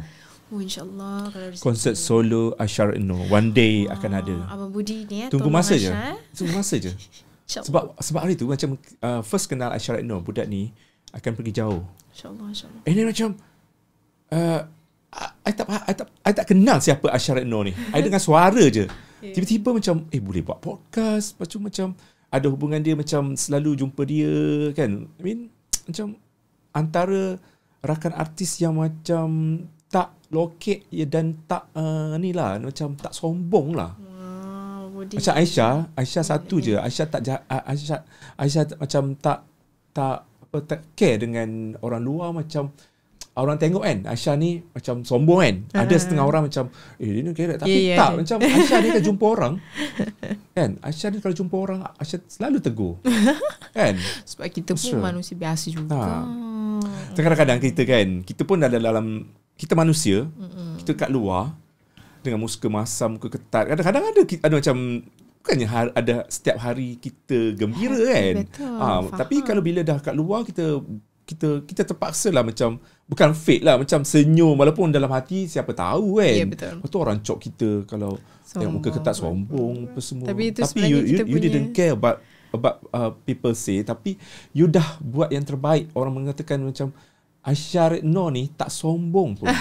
InsyaAllah konsert solo Aisyah Retno one day akan ada. Abang Budi ni tunggu masa je. Sebab hari tu macam first kenal Aisyah Retno, budak ni akan pergi jauh. InsyaAllah. Ini macam I tak kenal siapa Aisyah Retno ni. I dengar suara je. Tiba-tiba macam boleh buat podcast. Lepas tu macam ada hubungan dia, macam selalu jumpa dia kan. Macam antara rakan artis yang macam tak loket dan tak ni lah, macam tak sombong lah. Macam Aisyah satu je. Aisyah macam tak care dengan orang luar. Macam orang tengok kan Aisyah ni macam sombong kan. Ada setengah orang macam dia ni kerek. Tapi tak. Macam Aisyah ni kalau jumpa orang kan, Aisyah ni kalau jumpa orang, Aisyah selalu tegur kan. Sebab kita pun manusia biasa juga. Kadang-kadang kita pun dalam kita manusia, kita kat luar dengan muka masam, muka ketat. Kadang-kadang ada macam, bukannya ada setiap hari kita gembira kan. Tapi kalau bila dah kat luar, kita terpaksa lah macam, bukan fake lah, macam senyum walaupun dalam hati siapa tahu kan. Lepas tu orang cok kita kalau tengok muka ketat, sombong apa semua. Tapi you didn't care about people say. Tapi you dah buat yang terbaik. Orang mengatakan macam Aisyah Retno ni tak sombong pun.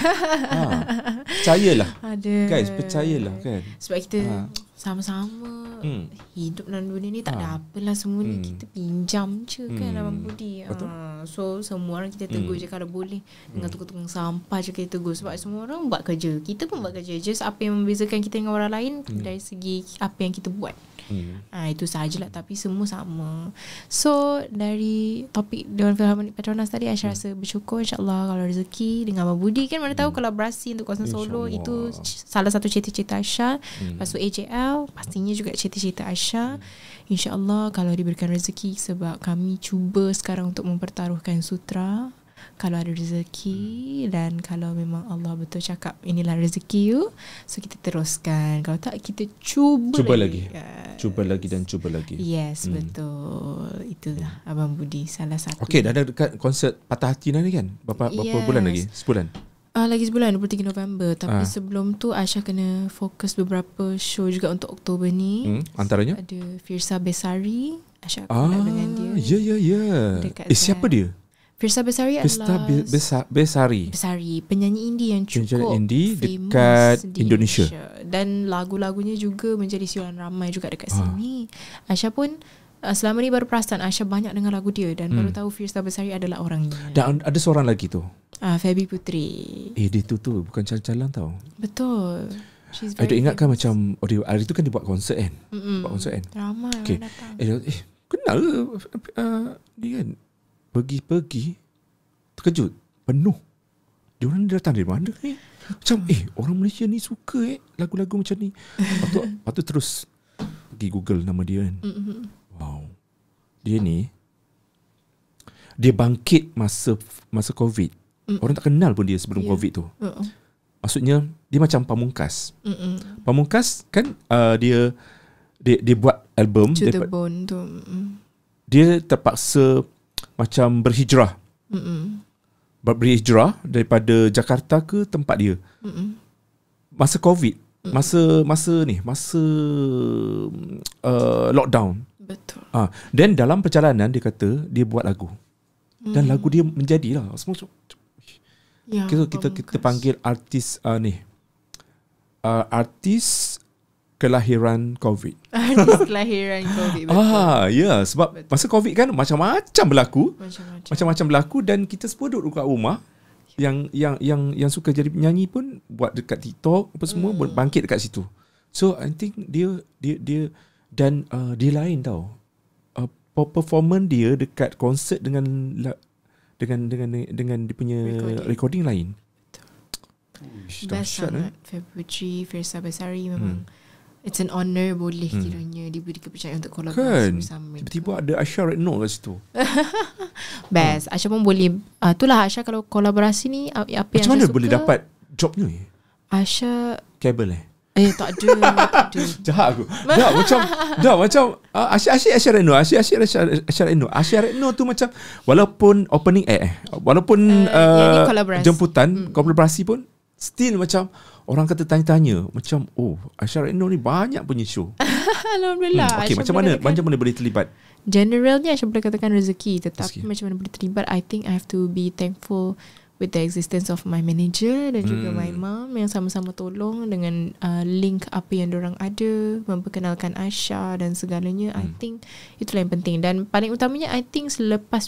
Percayalah. Guys, percayalah kan. Sebab kita sama-sama hidup dalam dunia ni, tak ada apalah semua ni kita pinjam je kan Abang Budi. So semua orang kita tegur je kalau boleh. Dengan tukang sampah je kita tegur. Sebab semua orang buat kerja, kita pun buat kerja. Just apa yang membezakan kita dengan orang lain dari segi apa yang kita buat. Itu sahajalah, tapi semua sama. So dari topik Dewan Philharmonic Petronas tadi, Aisyah rasa bersyukur, insyaAllah kalau rezeki dengan Abang Budi kan, mana tahu kolaborasi untuk kawasan Solo itu salah satu cita-cita Aisyah. Lepas tu AJL pastinya juga cita-cita Aisyah. InsyaAllah kalau diberikan rezeki, sebab kami cuba sekarang untuk mempertaruhkan sutra. Kalau ada rezeki dan kalau memang Allah betul cakap inilah rezeki you, so kita teruskan. Kalau tak, kita cuba lagi. Cuba lagi dan cuba lagi. Yes, betul. Itulah Abang Budi salah satu. Okey, dah ada dekat konsert Patah Hati nanti kan? Berapa bulan lagi? Sebulan? Lagi sebulan, 23 November. Tapi sebelum tu Aisyah kena fokus beberapa show juga untuk Oktober ni. Antaranya? Ada Firsa Besari, Aisyah collab dengan dia. Ya. Siapa dia? Firsa Besari adalah Besari, penyanyi indie yang cukup indie famous dekat di Indonesia. Dan lagu-lagunya juga menjadi siulan ramai juga dekat sini. Aisyah pun selama ni baru perasan Aisyah banyak dengar lagu dia dan baru tahu Firsa Besari adalah orangnya. Dan ada seorang lagi tu, Febi Putri. dia tu bukan calang-calang tau. Betul. Ada ingatkan macam hari tu kan dia buat konsert kan? Buat konsert kan? Ramai Okay. orang datang. Kenal ke dia kan? Pergi terkejut, penuh. Diorang datang dari mana ni? Macam orang Malaysia ni suka lagu-lagu macam ni. Lepas tu terus pergi Google nama dia kan. Wow. Dia ni, dia bangkit masa COVID. Orang tak kenal pun dia sebelum COVID tu. Maksudnya dia macam Pamungkas. Pamungkas kan dia buat album To the Bone tu. Dia terpaksa macam berhijrah. Berhijrah daripada Jakarta ke tempat dia. Masa COVID, masa lockdown. Betul. Dan dalam perjalanan dia kata dia buat lagu. Dan lagu dia menjadilah semua. Ya, Kita panggil artis artis kelahiran COVID. Artis kelahiran COVID. Betul. Sebab masa COVID kan macam-macam berlaku. Macam-macam berlaku dan kita semua duduk kat rumah. Yang suka jadi penyanyi pun buat dekat TikTok apa semua, bangkit dekat situ. So I think dia dan dia lain tau. Performance dia dekat konsert dengan dia punya recording lain. Best sangat. February, Firsa Besari memang it's an honor boleh kiranya diberi kepercayaan untuk kolaborasi bersama. Tiba-tiba ada Aisyah Retno kat situ. Best. Aisyah pun boleh. Itulah Aisyah kalau kolaborasi ni apa yang macam mana Aisyah boleh suka, dapat jobnya? Aisyah Kabel tak ada. Jahat aku. Dah macam Aisyah Retno. Aisyah Retno tu macam walaupun opening walaupun jemputan kolaborasi pun still macam orang kata tanya-tanya macam Aisyah Retno ni banyak punya show. Alhamdulillah. Okay, macam mana boleh terlibat? Generalnya Aisyah boleh katakan rezeki, tetapi macam mana boleh terlibat, I think I have to be thankful with the existence of my manager dan juga my mom yang sama-sama tolong dengan link apa yang diorang ada, memperkenalkan Aisyah dan segalanya. I think itulah yang penting, dan paling utamanya I think selepas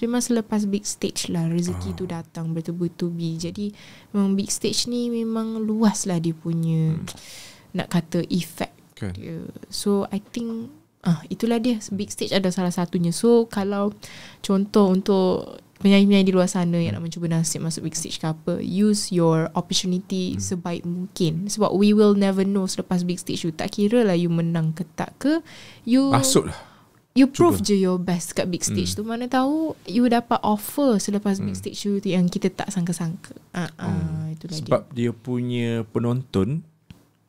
big stage lah rezeki tu datang bertubi-tubi. Jadi memang big stage ni memang luas lah dia punya nak kata effect dia. So I think itulah dia, big stage ada salah satunya. So kalau contoh untuk penyanyi-penyanyi di luar sana yang nak mencuba nasib masuk big stage ke apa, use your opportunity sebaik mungkin, sebab we will never know selepas big stage you, tak kira lah you menang ke tak ke, you masuklah, you prove je your best kat big stage tu, mana tahu you dapat offer selepas big stage you tu yang kita tak sangka-sangka. Itulah sebab dia punya penonton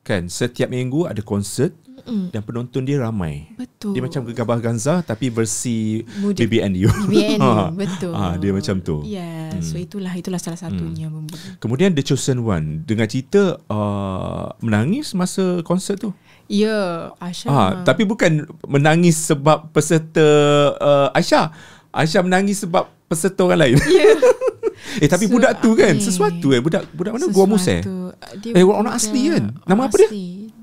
kan setiap minggu ada konsert dan penonton dia ramai. Betul. Dia macam Gegabah Ganza tapi versi Muda. BBNU. Betul. Dia macam tu. So itulah salah satunya. Kemudian The Chosen One dengan cerita menangis masa konsert tu. Ya, Aisyah. Tapi bukan menangis sebab peserta Aisyah. Aisyah menangis sebab peserta orang lain. Tapi budak tu kan sesuatu budak mana Gua Museh. Orang asli kan. Nama apa dia?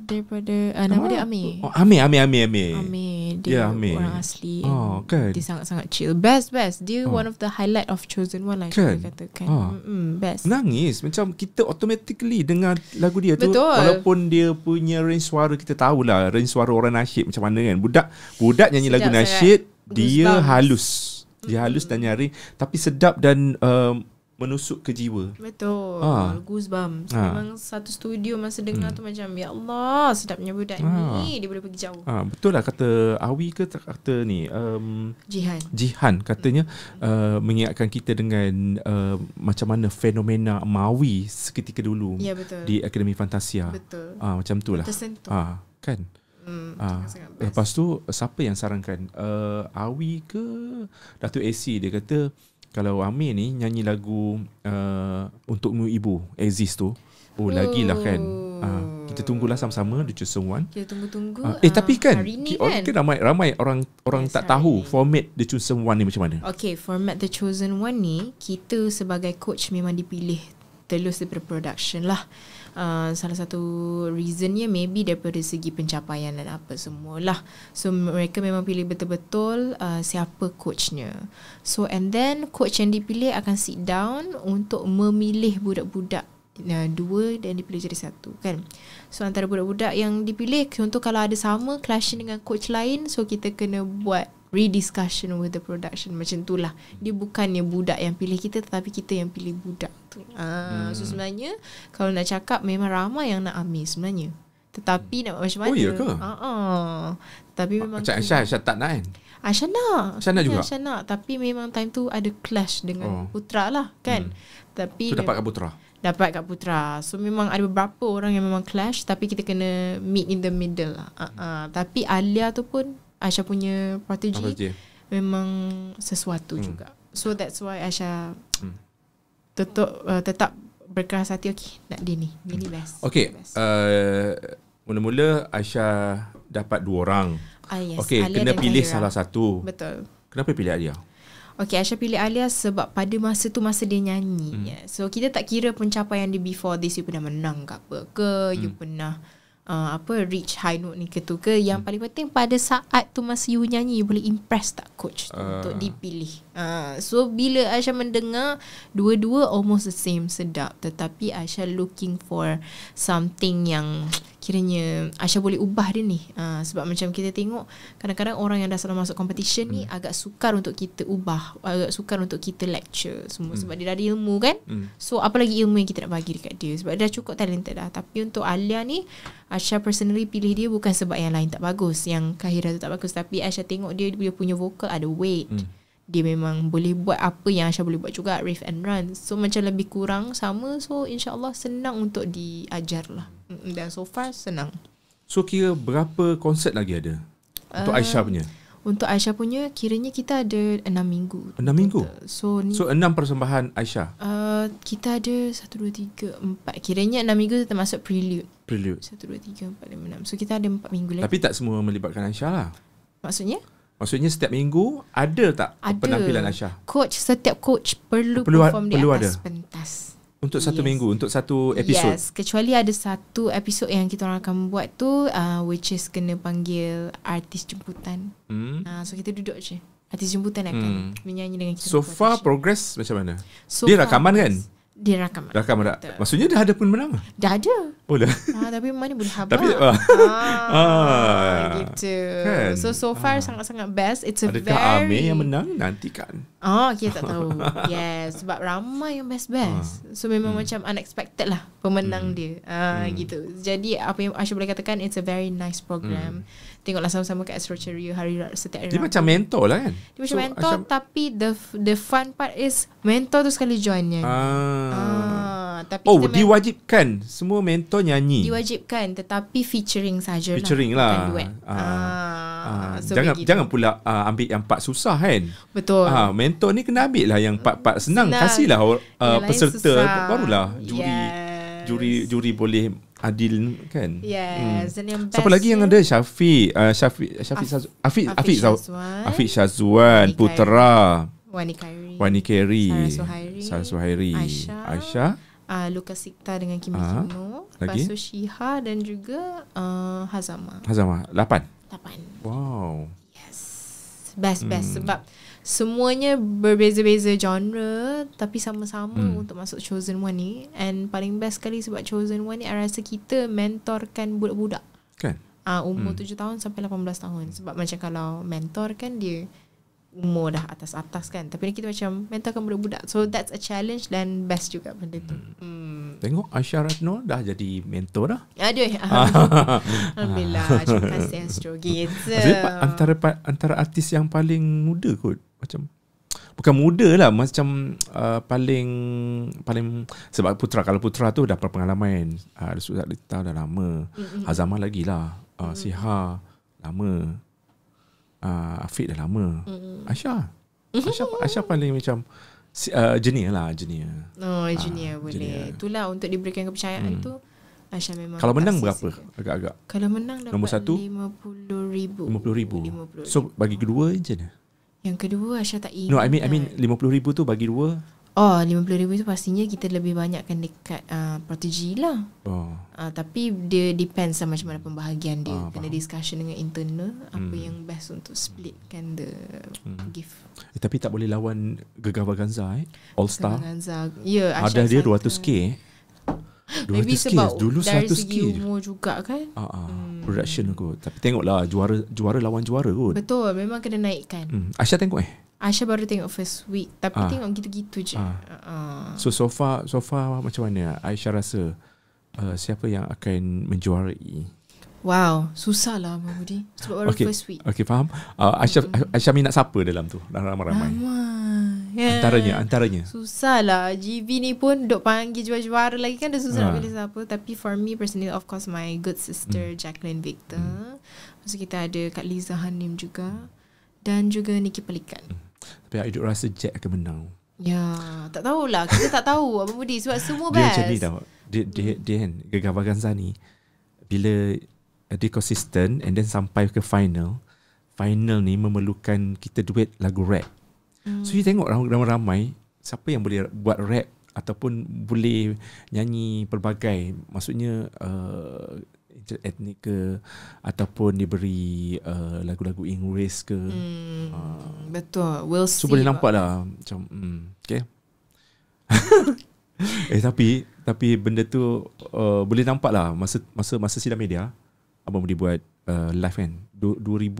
Daripada nama dia Amir. Oh, Amir. Amir. Dia Amir. orang asli. Kan. Dia sangat-sangat chill. Best. Dia one of the highlight of Chosen One lah. Kan. Kita katakan. Best. Nangis. Macam kita automatically dengar lagu dia tu. Betul. Walaupun dia punya range suara, kita tahulah range suara orang nasyid macam mana kan. Budak nyanyi lagu nasyid, dia halus. Dia halus dan nyaring. Tapi sedap dan menusuk ke jiwa. Betul. Goosebumps. Memang satu studio masa dengar tu macam, ya Allah, sedapnya budak ni. Dia boleh pergi jauh. Betul lah kata Awi ke kata ni Jihan katanya mengingatkan kita dengan macam mana fenomena Mawi seketika dulu. Ya, betul. Di Akademi Fantasia. Betul. Macam tu lah. Tersentuh. Kan. Lepas tu siapa yang sarankan? Awi ke Datuk AC? Dia kata kalau Amir ni nyanyi lagu Untukmu Ibu, Aziz tu, lagilah kan. Kita tunggulah sama-sama The Chosen One. Kita tunggu-tunggu. Tapi kan, hari ni kan ramai orang tak tahu format The Chosen One ni macam mana. Okay, format The Chosen One ni, kita sebagai coach memang dipilih terus daripada production lah. Salah satu reasonnya maybe daripada segi pencapaian dan apa semualah. So mereka memang pilih betul-betul siapa coachnya. So and then coach yang dipilih akan sit down untuk memilih budak-budak dua dan dipilih jadi satu kan. So antara budak-budak yang dipilih, contoh kalau ada sama clashing dengan coach lain, so kita kena buat rediscussion with the production. Macam itulah. Dia bukannya budak yang pilih kita, tetapi kita yang pilih budak tu. So sebenarnya kalau nak cakap memang ramai yang nak ambil sebenarnya. Tetapi nak macam mana? Oh, ya ke? Tapi memang macam Aisyah tak nak kan? Aisyah nak. Aisyah nak juga? Aisyah nak. Tapi memang time tu ada clash dengan Putra lah kan. Tapi so dapat kat Putra? Dapat kat Putra. So memang ada beberapa orang yang memang clash, tapi kita kena meet in the middle lah. Tapi Alia tu pun, Aisyah punya protege memang sesuatu juga. So that's why Aisyah tetap berkeras hati. Okay, nak dia ni best. Okay, mula-mula Aisyah dapat 2 orang. Yes, okay, Alia kena pilih Tahira. salah satu. Betul. Kenapa pilih Alia? Okay, Aisyah pilih Alia sebab pada masa tu masa dia nyanyi. So kita tak kira pencapaian dia before this, you pernah menang ke apa ke, you pernah reach high note ni ke tu ke. Yang paling penting pada saat tu masa you nyanyi, you boleh impress tak coach tu untuk dipilih. So bila Aisyah mendengar dua-dua almost the same, sedap, tetapi Aisyah looking for something yang kiranya Aisyah boleh ubah dia ni. Sebab macam kita tengok kadang-kadang orang yang dah selalu masuk competition ni agak sukar untuk kita ubah, agak sukar untuk kita lecture semua sebab dia dah ada ilmu kan. So apa lagi ilmu yang kita nak bagi dekat dia, sebab dia dah cukup talented dah. Tapi untuk Alia ni, Aisyah personally pilih dia bukan sebab yang lain tak bagus, yang Kahira tu tak bagus, tapi Aisyah tengok dia punya vocal ada weight. Dia memang boleh buat apa yang Aisyah boleh buat juga, riff and run. So macam lebih kurang sama. So insyaAllah senang untuk diajar lah. Dan so far senang. So kira berapa konsert lagi ada untuk Aisyah punya? Untuk Aisyah punya kiranya kita ada 6 minggu. 6 minggu? So 6 persembahan Aisyah? Kita ada 1, 2, 3, 4. Kiranya 6 minggu tu termasuk prelude. 1, 2, 3, 4, 5, 6. So kita ada 4 minggu lagi. Tapi tak semua melibatkan Aisyah lah. Maksudnya setiap minggu ada tak penampilan Aisyah? Setiap coach perlu perform di atas pentas. Untuk satu minggu, untuk satu episod. Yes, kecuali ada satu episod yang kita orang akan buat tu which is kena panggil artis jemputan. So kita duduk je. Artis jemputan akan menyanyi dengan kita. So far progress macam mana? Dia rakaman kan? Dia rakaman. Tak? Maksudnya dah ada pun menang? Dah ada. Oh dah. Tapi mana boleh habaq. Tapi gitu. Kan? So far sangat-sangat best. It's a adakah Amir yang menang? Nantikan. Kita tak tahu. Yes, sebab ramai yang best-best. So memang macam unexpected lah pemenang dia. Gitu. Jadi apa yang Aisyah boleh katakan, it's a very nice program. Tengoklah sama-sama kat Astro Ceria setiap hari. Dia macam mentor lah kan? Dia macam mentor, tapi the fun part is mentor tu sekali joinnya. Tapi diwajibkan semua mentor nyanyi. Diwajibkan, tetapi featuring sajalah. Featuring lah. Bukan duet. So jangan pula ambil yang part susah kan. Betul. Mentor ni kena ambil lah yang part senang. Kasihlah peserta, barulah juri boleh adil kan. Yes. Dan yang best, siapa lagi yang ada? Afiq Syazwan, Putra, Wani Khairi, Sarah Suhairi, Aisyah, Lucas Sikta dengan Kimi Kino. Lepas tu Shiha dan juga Hazama. 8. Wow. Yes. Best sebab semuanya berbeza-beza genre tapi sama-sama untuk masuk Chosen One ni. And paling best sekali sebab Chosen One ni I rasa kita mentorkan budak-budak. Kan? Umur 7 tahun sampai 18 tahun. Sebab macam kalau mentor kan dia umur dah atas-atas kan. Tapi ni kita macam mentorkan budak-budak. So that's a challenge dan best juga benda tu. Tengok Aisyah Ratno dah jadi mentor dah. Aduh. Alhamdulillah. Terima kasih Astro gitu. Antara artis yang paling muda kot. Macam bukan muda lah, macam paling sebab Putra, kalau Putra tu dah berpengalaman. Rasul Lita dah lama. Hazama lagi lah. Siha lama. Afiq dah lama. Aisyah paling macam junior. Oh, junior boleh. Itulah untuk diberikan kepercayaan tu. Aisyah memang. Kalau menang berapa agak-agak? Kalau menang dapat nombor 1 50,000. 50,000. So bagi kedua je ni. Yang kedua Aisyah tak ingat. No, I mean 50,000 tu bagi dua. 50,000 tu pastinya kita lebih banyakkan dekat protegi lah. Tapi dia depends lah macam mana pembahagian dia. Kena discussion dengan internal apa yang best untuk splitkan the gift. Tapi tak boleh lawan Gegar Vaganza All Star. Ya, ada dia 200k. 200k dulu 100k. Dari segi umur juga kan. Production kot. Tapi tengoklah juara lawan juara kot. Betul, memang kena naikkan. Aisyah tengok Aisyah baru tengok first week. Tapi tengok gitu-gitu je. So far macam mana Aisyah rasa siapa yang akan menjuarai? Wow, susah lah Abang Budi. Sebab baru first week. Okay, faham. Aisyah minat siapa dalam tu? Ramai-ramai. Antaranya. Susah lah. GV ni pun duk panggil juara-juara lagi kan, dah susah nak pilih siapa. Tapi for me personally, of course my good sister Jacqueline Victor. Lepas tu kita ada Kak Liza Hanim juga. Dan juga Nikki Pelikan. Tapi I duk rasa Jack akan menang. Ya, tak tahulah. Kita tak tahu Abang Budi. Sebab semua dia best. Macam ni tau. Dia kan, Gegar Vaganza ni, bila dia konsisten and then sampai ke final ni memerlukan kita duet lagu rap. So you tengok ramai-ramai siapa yang boleh buat rap ataupun boleh nyanyi pelbagai, maksudnya etnik ke ataupun diberi lagu-lagu Inggeris ke. Betul. We'll see. So boleh nampak lah macam okay. Tapi benda tu boleh nampak lah masa sidang media Abang boleh buat live kan, 2,000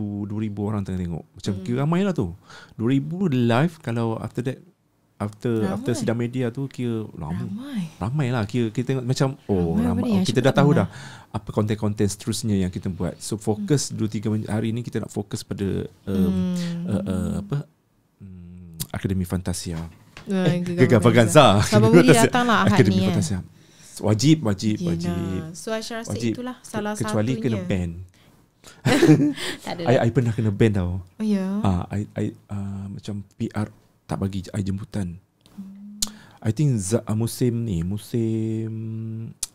orang tengah tengok. Macam kira ramai lah tu. 2,000 live. Kalau after that After sidang media tu kira ramai lah. Kira kita tengok macam ramai. Kita dah tahu dah apa konten-konten seterusnya yang kita buat. So fokus 2-3 hari ni kita nak fokus pada Akademi Fantasia. Gegar Vaganza. Abang boleh datang lah Ahad Akademi ni Fantasia. Wajib. So Aisyah rasa itulah salah kecuali satunya. kena ban. Tak ada. I pernah kena ban tau. Oh ya. I macam PR tak bagi I jemputan. I think musim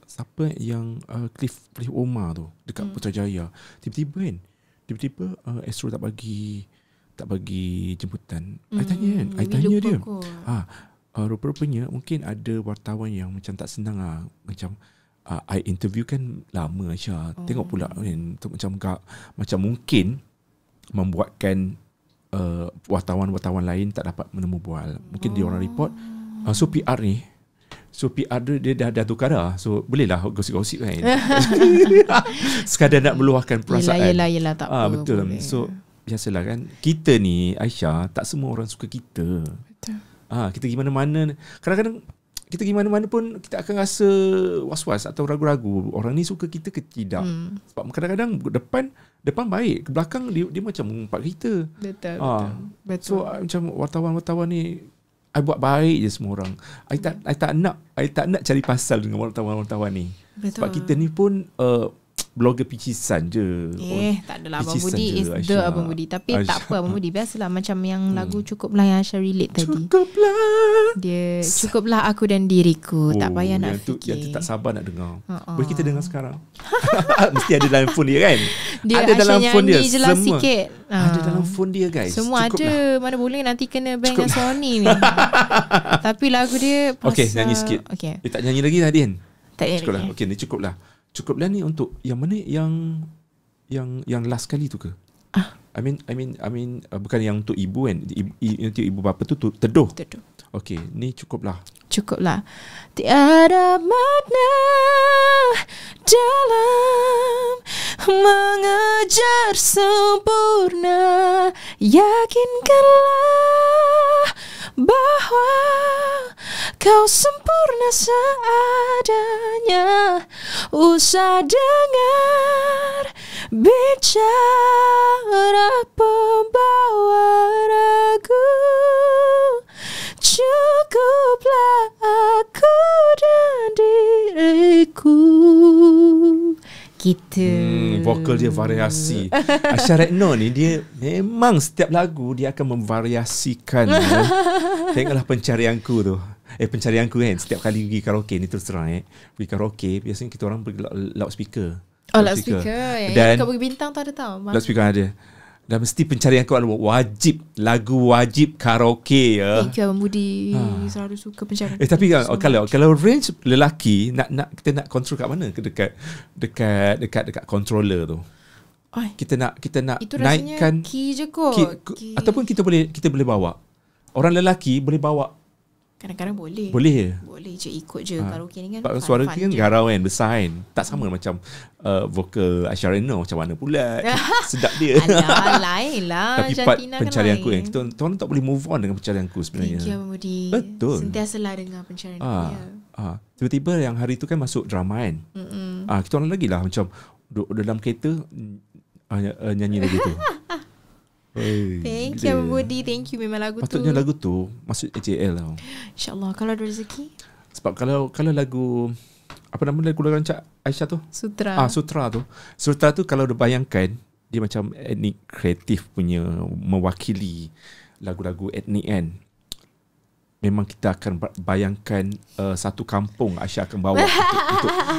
siapa yang Cliff Omar tu dekat Putrajaya. Tiba-tiba Astro tak bagi jemputan. I tanya dia. Rupa-rupanya mungkin ada wartawan yang macam tak senang lah. Macam I interview kan lama Aisyah. Tengok pula kan, macam mungkin membuatkan wartawan-wartawan lain tak dapat menemu bual. Mungkin dia orang report. So PR dia dah tukar dah. So bolehlah gosip-gosip kan. Sekadar nak meluahkan perasaan. Yelah tak apa. Betul. Boleh. So biasalah kan, kita ni Aisyah, tak semua orang suka kita. Betul. Kita pergi mana-mana, kadang-kadang kita pergi mana-mana pun kita akan rasa was-was atau ragu-ragu orang ni suka kita ke tidak. Sebab kadang-kadang depan baik, ke belakang dia macam mengumpat kita. Betul. So macam wartawan-wartawan ni I buat baik je semua orang. I tak nak cari pasal dengan wartawan-wartawan ni. Betul. Sebab kita ni pun blogger picisan je. Tak adalah Abang Picisan Budi je, is the Aisyah. Abang Budi. Tapi tak Aisyah. apa Abang Budi. Biasalah macam yang lagu Cukuplah yang Aisyah relate tadi. Cukuplah. Dia cukuplah aku dan diriku. Tak payah nak yang tu, fikir. yang tu tak sabar nak dengar. Ha-ha. Boleh kita dengar sekarang? Mesti ada dalam phone dia kan? Dia ada dalam Aisyah phone dia. nyanyi je lah Semua sikit. ada dalam phone dia guys. Semua Cukuplah. ada. Mana boleh nanti kena bang dengan Sony ni. Tapi lagu dia pasal... Okay, nyanyi sikit. Okay. Tak nyanyi lagi Nadine? Tak nyanyi Cukuplah. lagi. Okay, ni cukuplah. Cukuplah ni untuk yang mana yang last kali tu ke? I mean bukan yang untuk ibu kan. Untuk ibu bapa tu teduh. Teduh. Okay, ni cukuplah. Cukuplah. Tiada makna dalam mengejar sempurna. Yakinkanlah bahwa kau sempurna seadanya. Usah dengar bicara pembawa ragu. Cukuplah aku dan diriku. Gitu. Vokal dia variasi. Aisyah Retno ni dia memang setiap lagu dia akan memvariasikan. Tengoklah Pencarianku tu. Pencarianku kan, setiap kali pergi karaoke ni terus terang pergi karaoke biasanya kita orang pergi loudspeaker. Loudspeaker. Dan Yang kau bagi bintang tu ada tau. loudspeaker ada. Dan mesti Pencarianku adalah wajib, lagu wajib karaoke ya. Thank you Abang Budi. Selalu suka Pencarian. Tapi kan, kalau range lelaki kita nak control kat mana? Dekat controller tu. Kita nak itu naikkan rasanya key je kot. Key. Ataupun kita boleh bawa. Orang lelaki boleh bawa. Kadang-kadang boleh. Boleh je. Boleh je ikut je karaoke ni kan. Suara fun kita kan je. garau kan, besar kan. Tak sama macam vokal Aisyah Retno macam mana pula. Sedap dia. Alah, lain lah. Tapi part Jantina Pencarianku kan kita orang tak boleh move on dengan Pencarianku sebenarnya. Thank you Abang Budi. Betul. Sentiasalah dengar Pencarian dia. Tiba-tiba yang hari tu kan masuk drama kan. Kita orang lagi lah macam duduk dalam kereta nyanyi lagu tu. Thank you Abang Budi. Thank you. Memang lagu Patutnya tu lagu tu masuk AJL tau. InsyaAllah kalau ada rezeki. Sebab kalau lagu apa nama lagu rancak Aisyah tu? Sutra. Sutra tu. Sutra tu kalau dibayangkan dia macam etnik kreatif punya mewakili lagu-lagu etnik kan. Memang kita akan bayangkan satu kampung Aisyah akan bawa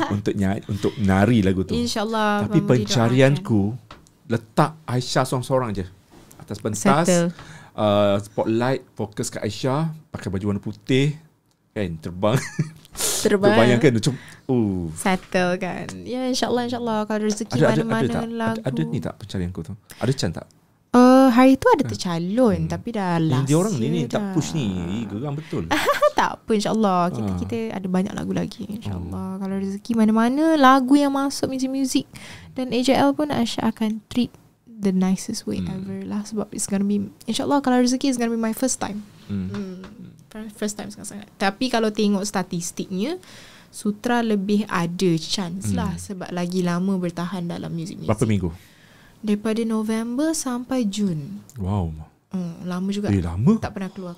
untuk nari lagu tu. InsyaAllah. Tapi Pencarianku letak Aisyah seorang-seorang je atas pentas. Spotlight fokus kat Aisyah, pakai baju warna putih kan, terbang. Bayangkan macam settle kan. Ya insyaAllah kalau rezeki mana-mana lagu. Ada ni tak Pencarianku tu? Ada chance tak? Hari tu ada tercalon tapi dah last. Dia orang ni tak push ni. Geram betul. Tak apa insyaAllah. Kita ada banyak lagu lagi insyaAllah. Kalau rezeki mana-mana lagu yang masuk music dan AJL pun Aisyah akan treat the nicest way ever lah. Sebab it's gonna be, insyaAllah kalau rezeki it's gonna be my first time. First time sangat-sangat. Tapi kalau tengok statistiknya, Sutra lebih ada chance lah. Sebab lagi lama bertahan dalam music. Berapa minggu? Daripada November sampai Jun. Wow. Lama juga. Lama? Tak pernah keluar.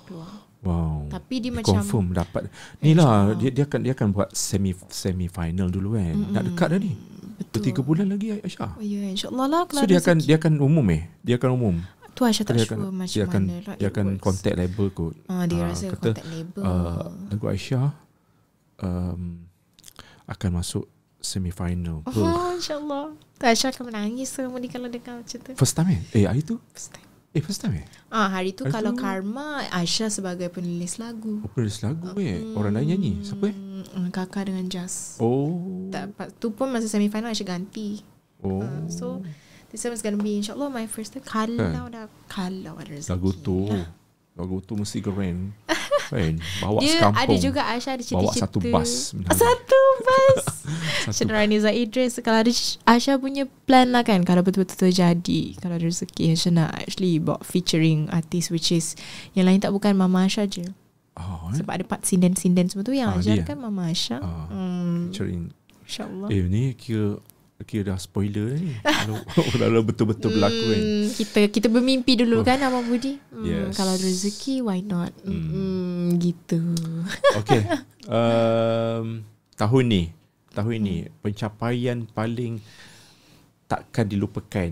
Wow. Tapi dia macam confirm dapat. Ni lah dia akan buat semi final dulu kan. Nak dekat dah ni. Betul. 3 bulan lagi Aisyah. Ya insyaAllah lah. So dia akan umum Dia akan umum. Tu Aisyah tak sure macam mana lah. Dia akan contact label kot. Dia rasa kata, contact label. Lagu Aisyah akan masuk semi-final. InsyaAllah. Aisyah akan menangis semua ni kalau dengar macam tu. First time hari tu? First time. First time hari tu kalau Karma, Aisyah sebagai penulis lagu. Penulis lagu orang lain nyanyi. Siapa Kakak dengan Jas. Tu pun masa semi-final Aisyah ganti. So this time is gonna be insyaAllah my first time. Kalau ada rezeki. Lagu tu mesti keren. Kan? Bawa dia sekampung. Ada juga Aisyah ada cerita-cerita. Bawa satu bas. Satu bas. Syedra Idris. Kalau ada Aisyah punya plan lah kan, kalau betul-betul terjadi, kalau ada rezeki, Aisyah nak actually bawa featuring artis which is yang lain tak bukan Mama Aisyah je. Sebab ada part sinden-sinden semua tu yang ajar kan Mama Aisyah. Featuring. InsyaAllah. Ni kira dah spoiler ni. Kalau betul-betul berlaku kan. Kita bermimpi dulu kan Abang Budi. Yes. Kalau rezeki why not? Gitu. Okay. Tahun ni pencapaian paling takkan dilupakan,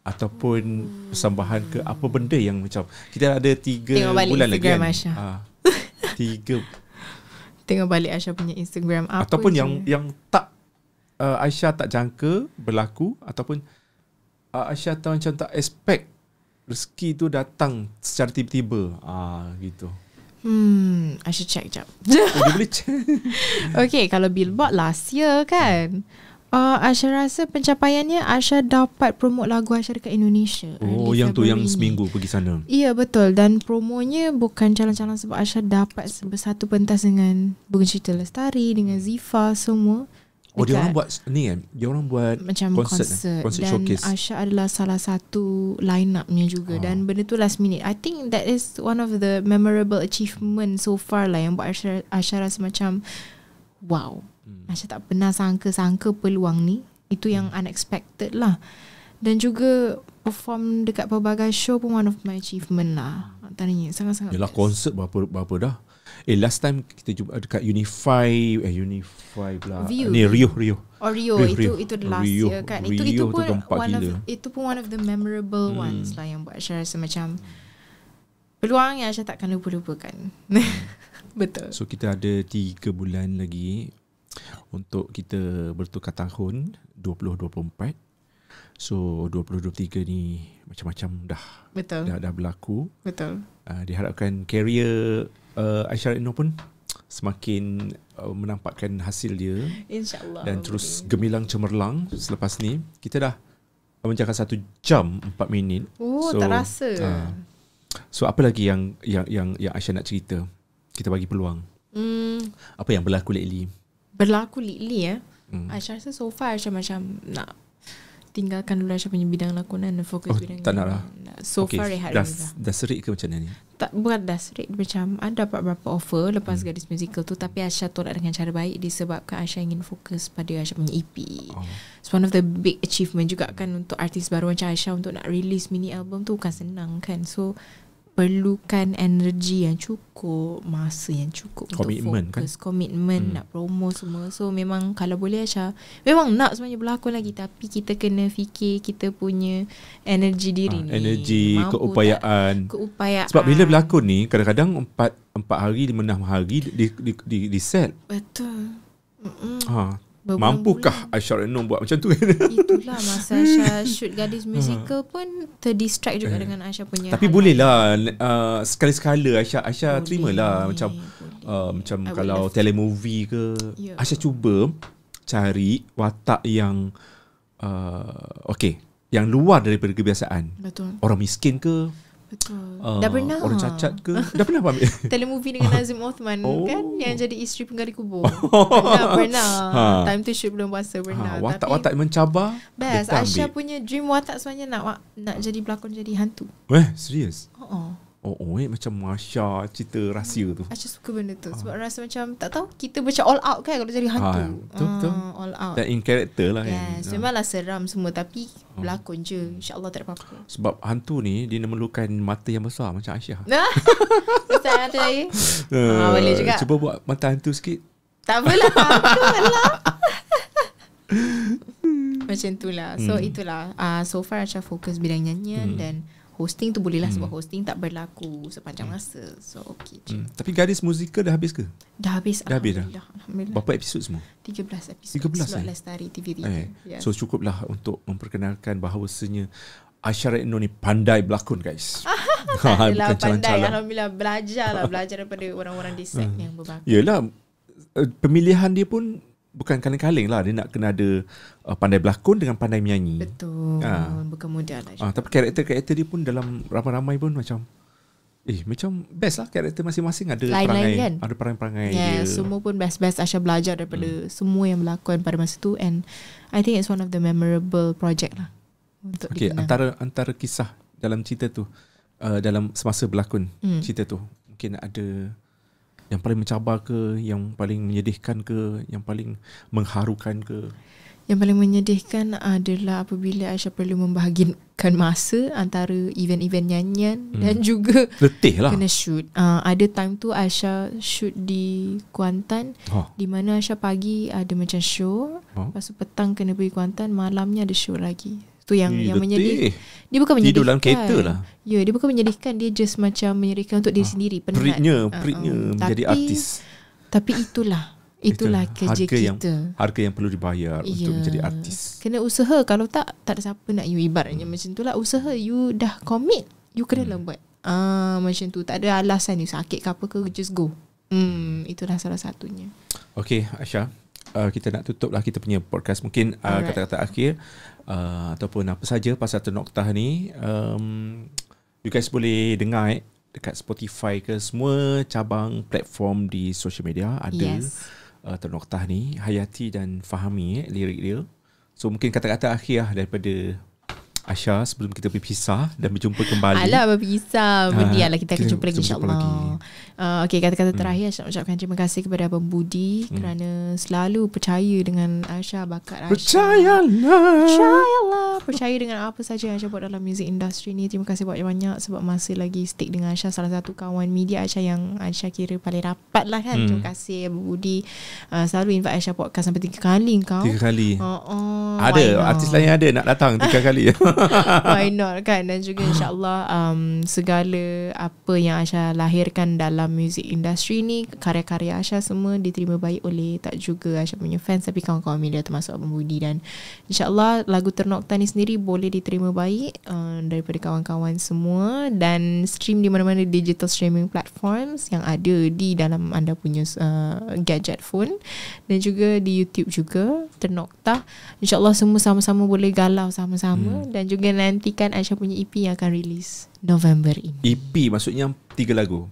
ataupun persembahan ke apa benda yang macam kita ada 3 Tengok balik bulan lagi Instagram kan. Aisyah. 3 Tengok balik Aisyah punya Instagram apa ataupun je. yang tak Aisyah tak jangka berlaku, ataupun Aisyah tak macam tak expect rezeki tu datang secara tiba-tiba. Gitu. Aisyah check jap. Dia boleh check. Okay, kalau billboard last year kan, Aisyah rasa pencapaiannya Aisyah dapat promote lagu Aisyah dekat Indonesia. Oh, early yang tu yang February ni. seminggu pergi sana. Ya, betul. Dan promonya bukan calon-calon sebab Aisyah dapat bersatu pentas dengan Bukan Cerita Lestari, dengan Zifa semua. Oh, dia dekat orang buat ni kan? Dia orang buat macam konsert konsert dan showcase. Aisyah adalah salah satu line-up-nya juga. Dan benda tu last minute. I think that is one of the memorable achievement so far lah yang buat Aisyah rasa macam wow. Aisyah tak pernah sangka peluang ni. Itu yang unexpected lah. Dan juga perform dekat pelbagai show pun one of my achievement lah. Antaranya sangat-sangat Yalah, best. konsert berapa dah. Last time kita jumpa dekat Unify pula. View. Ni Rio. Oh, Rio. Itu the last Rio. year kan. Rio Itu tu pun gempak gila. itu pun one of the memorable ones lah yang buat Aisyah rasa macam peluang yang Aisyah takkan lupa-lupakan. Betul. So kita ada 3 bulan lagi untuk kita bertukar tahun 2024. So 2023 ni macam-macam Betul. dah berlaku. Betul. Diharapkan career Aisyah Retno pun semakin menampakkan hasil dia InsyaAllah. dan terus gemilang cemerlang. Selepas ni kita dah menjaga 1 jam 4 minit. Oh, tak rasa. So apa lagi yang Aisyah nak cerita? Kita bagi peluang. Apa yang berlaku lately? Berlaku lately Aisyah rasa so far Aisyah macam nak tinggalkan dulu Aisyah punya bidang lakonan dan fokus bidang tak nak lah. So far rehat dulu lah. Dah serik ke macam mana ni? Tak, bukan dah straight. Macam ada dapat beberapa offer lepas Gadis Musical tu, tapi Aisyah tolak dengan cara baik disebabkan Aisyah ingin fokus pada Aisyah punya EP. It's one of the big achievement juga kan untuk artis baru macam Aisyah untuk nak release mini album tu bukan senang kan. So perlukan energi yang cukup, masa yang cukup Komitmen untuk fokus, komitmen nak promo semua. So memang kalau boleh Aisyah memang nak sebenarnya berlakon lagi, tapi kita kena fikir kita punya energi diri ni, energi, mampu keupayaan. keupayaan. Sebab bila berlakon ni kadang-kadang 4 hari 5 hari di set. Betul. Mampukah Aisyah Retno buat macam tu kan? Itulah masa Aisyah shoot Gadis Musical pun terdistract juga dengan Aisyah punya. Tapi boleh lah sekali-sekala Aisyah Boleh, terimalah macam macam kalau telemovie ke, Aisyah cuba cari watak yang yang luar daripada kebiasaan. Betul. Orang miskin ke, Betul. Dah pernah. orang cacat ke, dah pernah ambil Telemovie dengan Nazim Othman kan, yang jadi isteri penggali kubur. Pernah. Time tu shoot belum puasa pernah. watak-watak mencabar. Best. dia Aisyah ambil. punya dream watak sebenarnya nak jadi pelakon, jadi hantu. Serius? Macam Masya cerita rahsia tu. Aisyah suka benda tu sebab rasa macam tak tahu kita macam all out kan kalau jadi hantu. Betul. All out. Dan in character lah kan. Yes, memanglah seram semua tapi berlakon je. InsyaAllah tak ada apa-apa. Sebab hantu ni dia memerlukan mata yang besar macam Aisyah. Besar ada lagi. Boleh juga. Cuba buat mata hantu sikit. Tak apalah. Apalah. Macam tu lah. So itulah. So far Aisyah fokus bidang nyanyian dan hosting tu boleh lah sebab hosting tak berlaku sepanjang masa. So okay je. Tapi Gadis Musical dah habis ke? Dah habis. Dah habis dah? Alhamdulillah. Berapa episod semua? 13 episod. 13 Slot Lestari TV3. Yes. So cukuplah untuk memperkenalkan bahawasanya Aisyah Retno ni pandai berlakon guys. Adalah Bukan pandai. calang-calang. Alhamdulillah belajar daripada orang-orang di set yang berbakat. Yelah, pemilihan dia pun bukan kaleng-kaleng lah. Dia nak kena ada pandai berlakon dengan pandai menyanyi. Betul. Bukan mudah lah. Tapi karakter-karakter dia pun dalam ramai-ramai pun macam best lah. Karakter masing-masing ada Lain-lain perangai kan? Ada perangai-perangai Yeah, dia. semua pun best-best. Aisyah belajar daripada semua yang berlakon pada masa tu, and I think it's one of the memorable project lah untuk Okay, dikenang. antara kisah dalam cerita tu, dalam semasa berlakon cerita tu, mungkin ada Yang paling mencabar ke, yang paling menyedihkan ke, yang paling mengharukan ke? Yang paling menyedihkan adalah apabila Aisyah perlu membahagikan masa antara event-event nyanyian dan juga Letih lah. kena shoot. Ada time tu Aisyah shoot di Kuantan, di mana Aisyah pagi ada macam show, lepas tu petang kena pergi Kuantan, malamnya ada show lagi. Tu yang menyedih. Dia bukan menyedihkan. Tidur dalam kereta lah. Ya, dia bukan menyedihkan, dia just macam menyedihkan untuk diri sendiri, penat. Peritnya menjadi artis. Tapi itulah kerja kita. Harga yang perlu dibayar untuk menjadi artis. Kena usaha. Kalau tak ada siapa nak you. Ibaratnya macam tu lah. Usaha, you dah commit, you kena lah buat. Macam tu. Tak ada alasan you sakit ke apa ke, just go. Itulah salah satunya. Okay, Aisyah, kita nak tutup lah kita punya podcast. Mungkin kata-kata akhir ataupun apa saja pasal Ternoktah ni, you guys boleh dengar dekat Spotify ke, semua cabang platform di social media ada Ternoktah ni. Hayati dan fahami lirik dia. So mungkin kata-kata akhir lah daripada Aisyah sebelum kita berpisah dan berjumpa kembali. Alah, berpisah. Berdialah, kita akan jumpa lagi insyaAllah. Okay, kata-kata terakhir Aisyah ucapkan terima kasih kepada Abang Budi kerana selalu percaya dengan Aisyah, bakat Aisyah. Percaya dengan apa saja Aisyah buat dalam music industry ni. Terima kasih banyak-banyak sebab masih lagi stick dengan Aisyah. Salah satu kawan media Aisyah yang Aisyah kira paling rapat lah kan. Terima kasih Abang Budi. Selalu invite Aisyah podcast sampai 3 kali kau. 3 kali. Ada artis lain ada nak datang 3 kali. Why not kan. Dan juga insyaAllah segala apa yang Aisyah lahirkan dalam music industry ni, karya-karya Aisyah semua diterima baik oleh tak juga Aisyah punya fans tapi kawan-kawan media termasuk Abang Budi. Dan insyaAllah lagu Ternoktah ni sendiri boleh diterima baik daripada kawan-kawan semua dan stream di mana-mana digital streaming platforms yang ada di dalam anda punya gadget phone dan juga di YouTube juga. Ternoktah insyaAllah semua sama-sama boleh galau sama-sama. Dan juga nantikan Aisyah punya EP yang akan release November ini. EP maksudnya 3 lagu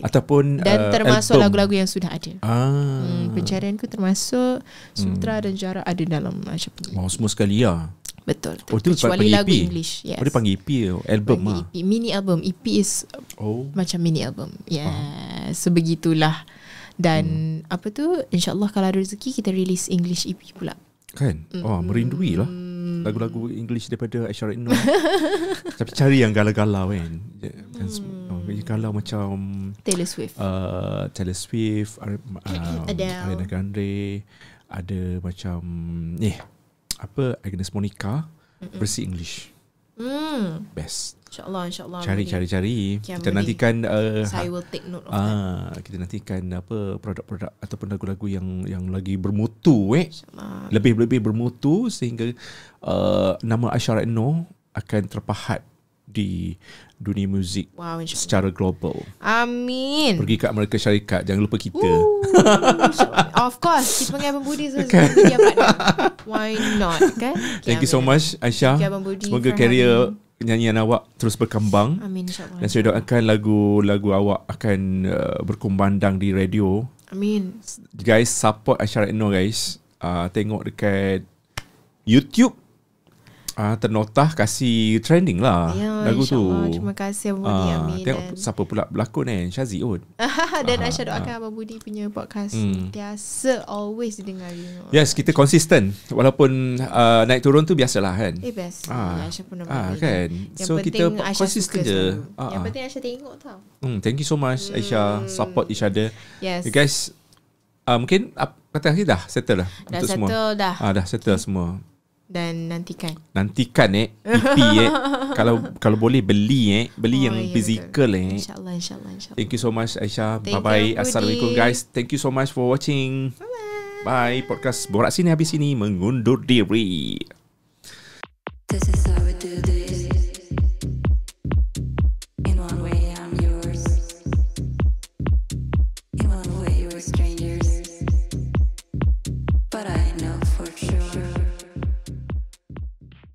ataupun dan termasuk album. Lagu-lagu yang sudah ada. Pencarianku termasuk sutra dan jarak ada dalam Aisyah punya. Semua sekali ya. Betul. Itu kecuali lagu EP. English. Yes. Dia panggil EP album EP, mini album. EP is macam mini album. Sebegitulah. Dan apa tu, insyaAllah kalau ada rezeki kita release English EP pula. Kan? Merindui lah lagu-lagu English daripada Aisyah Retno. Tapi cari yang galau-galau kan. Galau macam Taylor Swift, Ariana Grande, ada macam Agnes Monica versi English. Best. InsyaAllah Cari. Kita nantikan saya will take note of that. Kita nantikan produk-produk ataupun lagu-lagu yang lagi bermutu lebih bermutu sehingga nama Aisyah Retno akan terpahat di dunia muzik secara global. Amin. Pergi kat Amerika Syarikat, jangan lupa kita. Of course, kita panggil Abang Budi dia partner. Why not kan? Thank you so much Aisyah. Semoga career nyanyian awak terus berkembang. Amin, insyaAllah. Dan saya doakan lagu-lagu awak akan berkumandang di radio. Amin. Guys, support Aisyah Retno guys. Tengok dekat YouTube. Ternoktah kasih trending lah lagu tu. Terima kasih Abang Budi. Amin. Tengok siapa pula berlakon Syazi Ud. Dan Aisyah doakan Abang Budi punya podcast biasa always didengari. Yes, kita konsisten walaupun naik turun tu biasalah kan. Best. Aisyah pun kan. Yang so kita konsisten je. Yang penting Aisyah tengok tau. Thank you so much Aisyah. Support each other. Yes. You guys mungkin kata akhir dah settle lah untuk semua. Dah settle semua. Dan nantikan EP kalau boleh beli yang physical InsyaAllah. Thank you so much Aisyah. Bye-bye. Assalamualaikum guys. Thank you so much for watching. Bye. Podcast Borak Sini habis sini mengundur diri.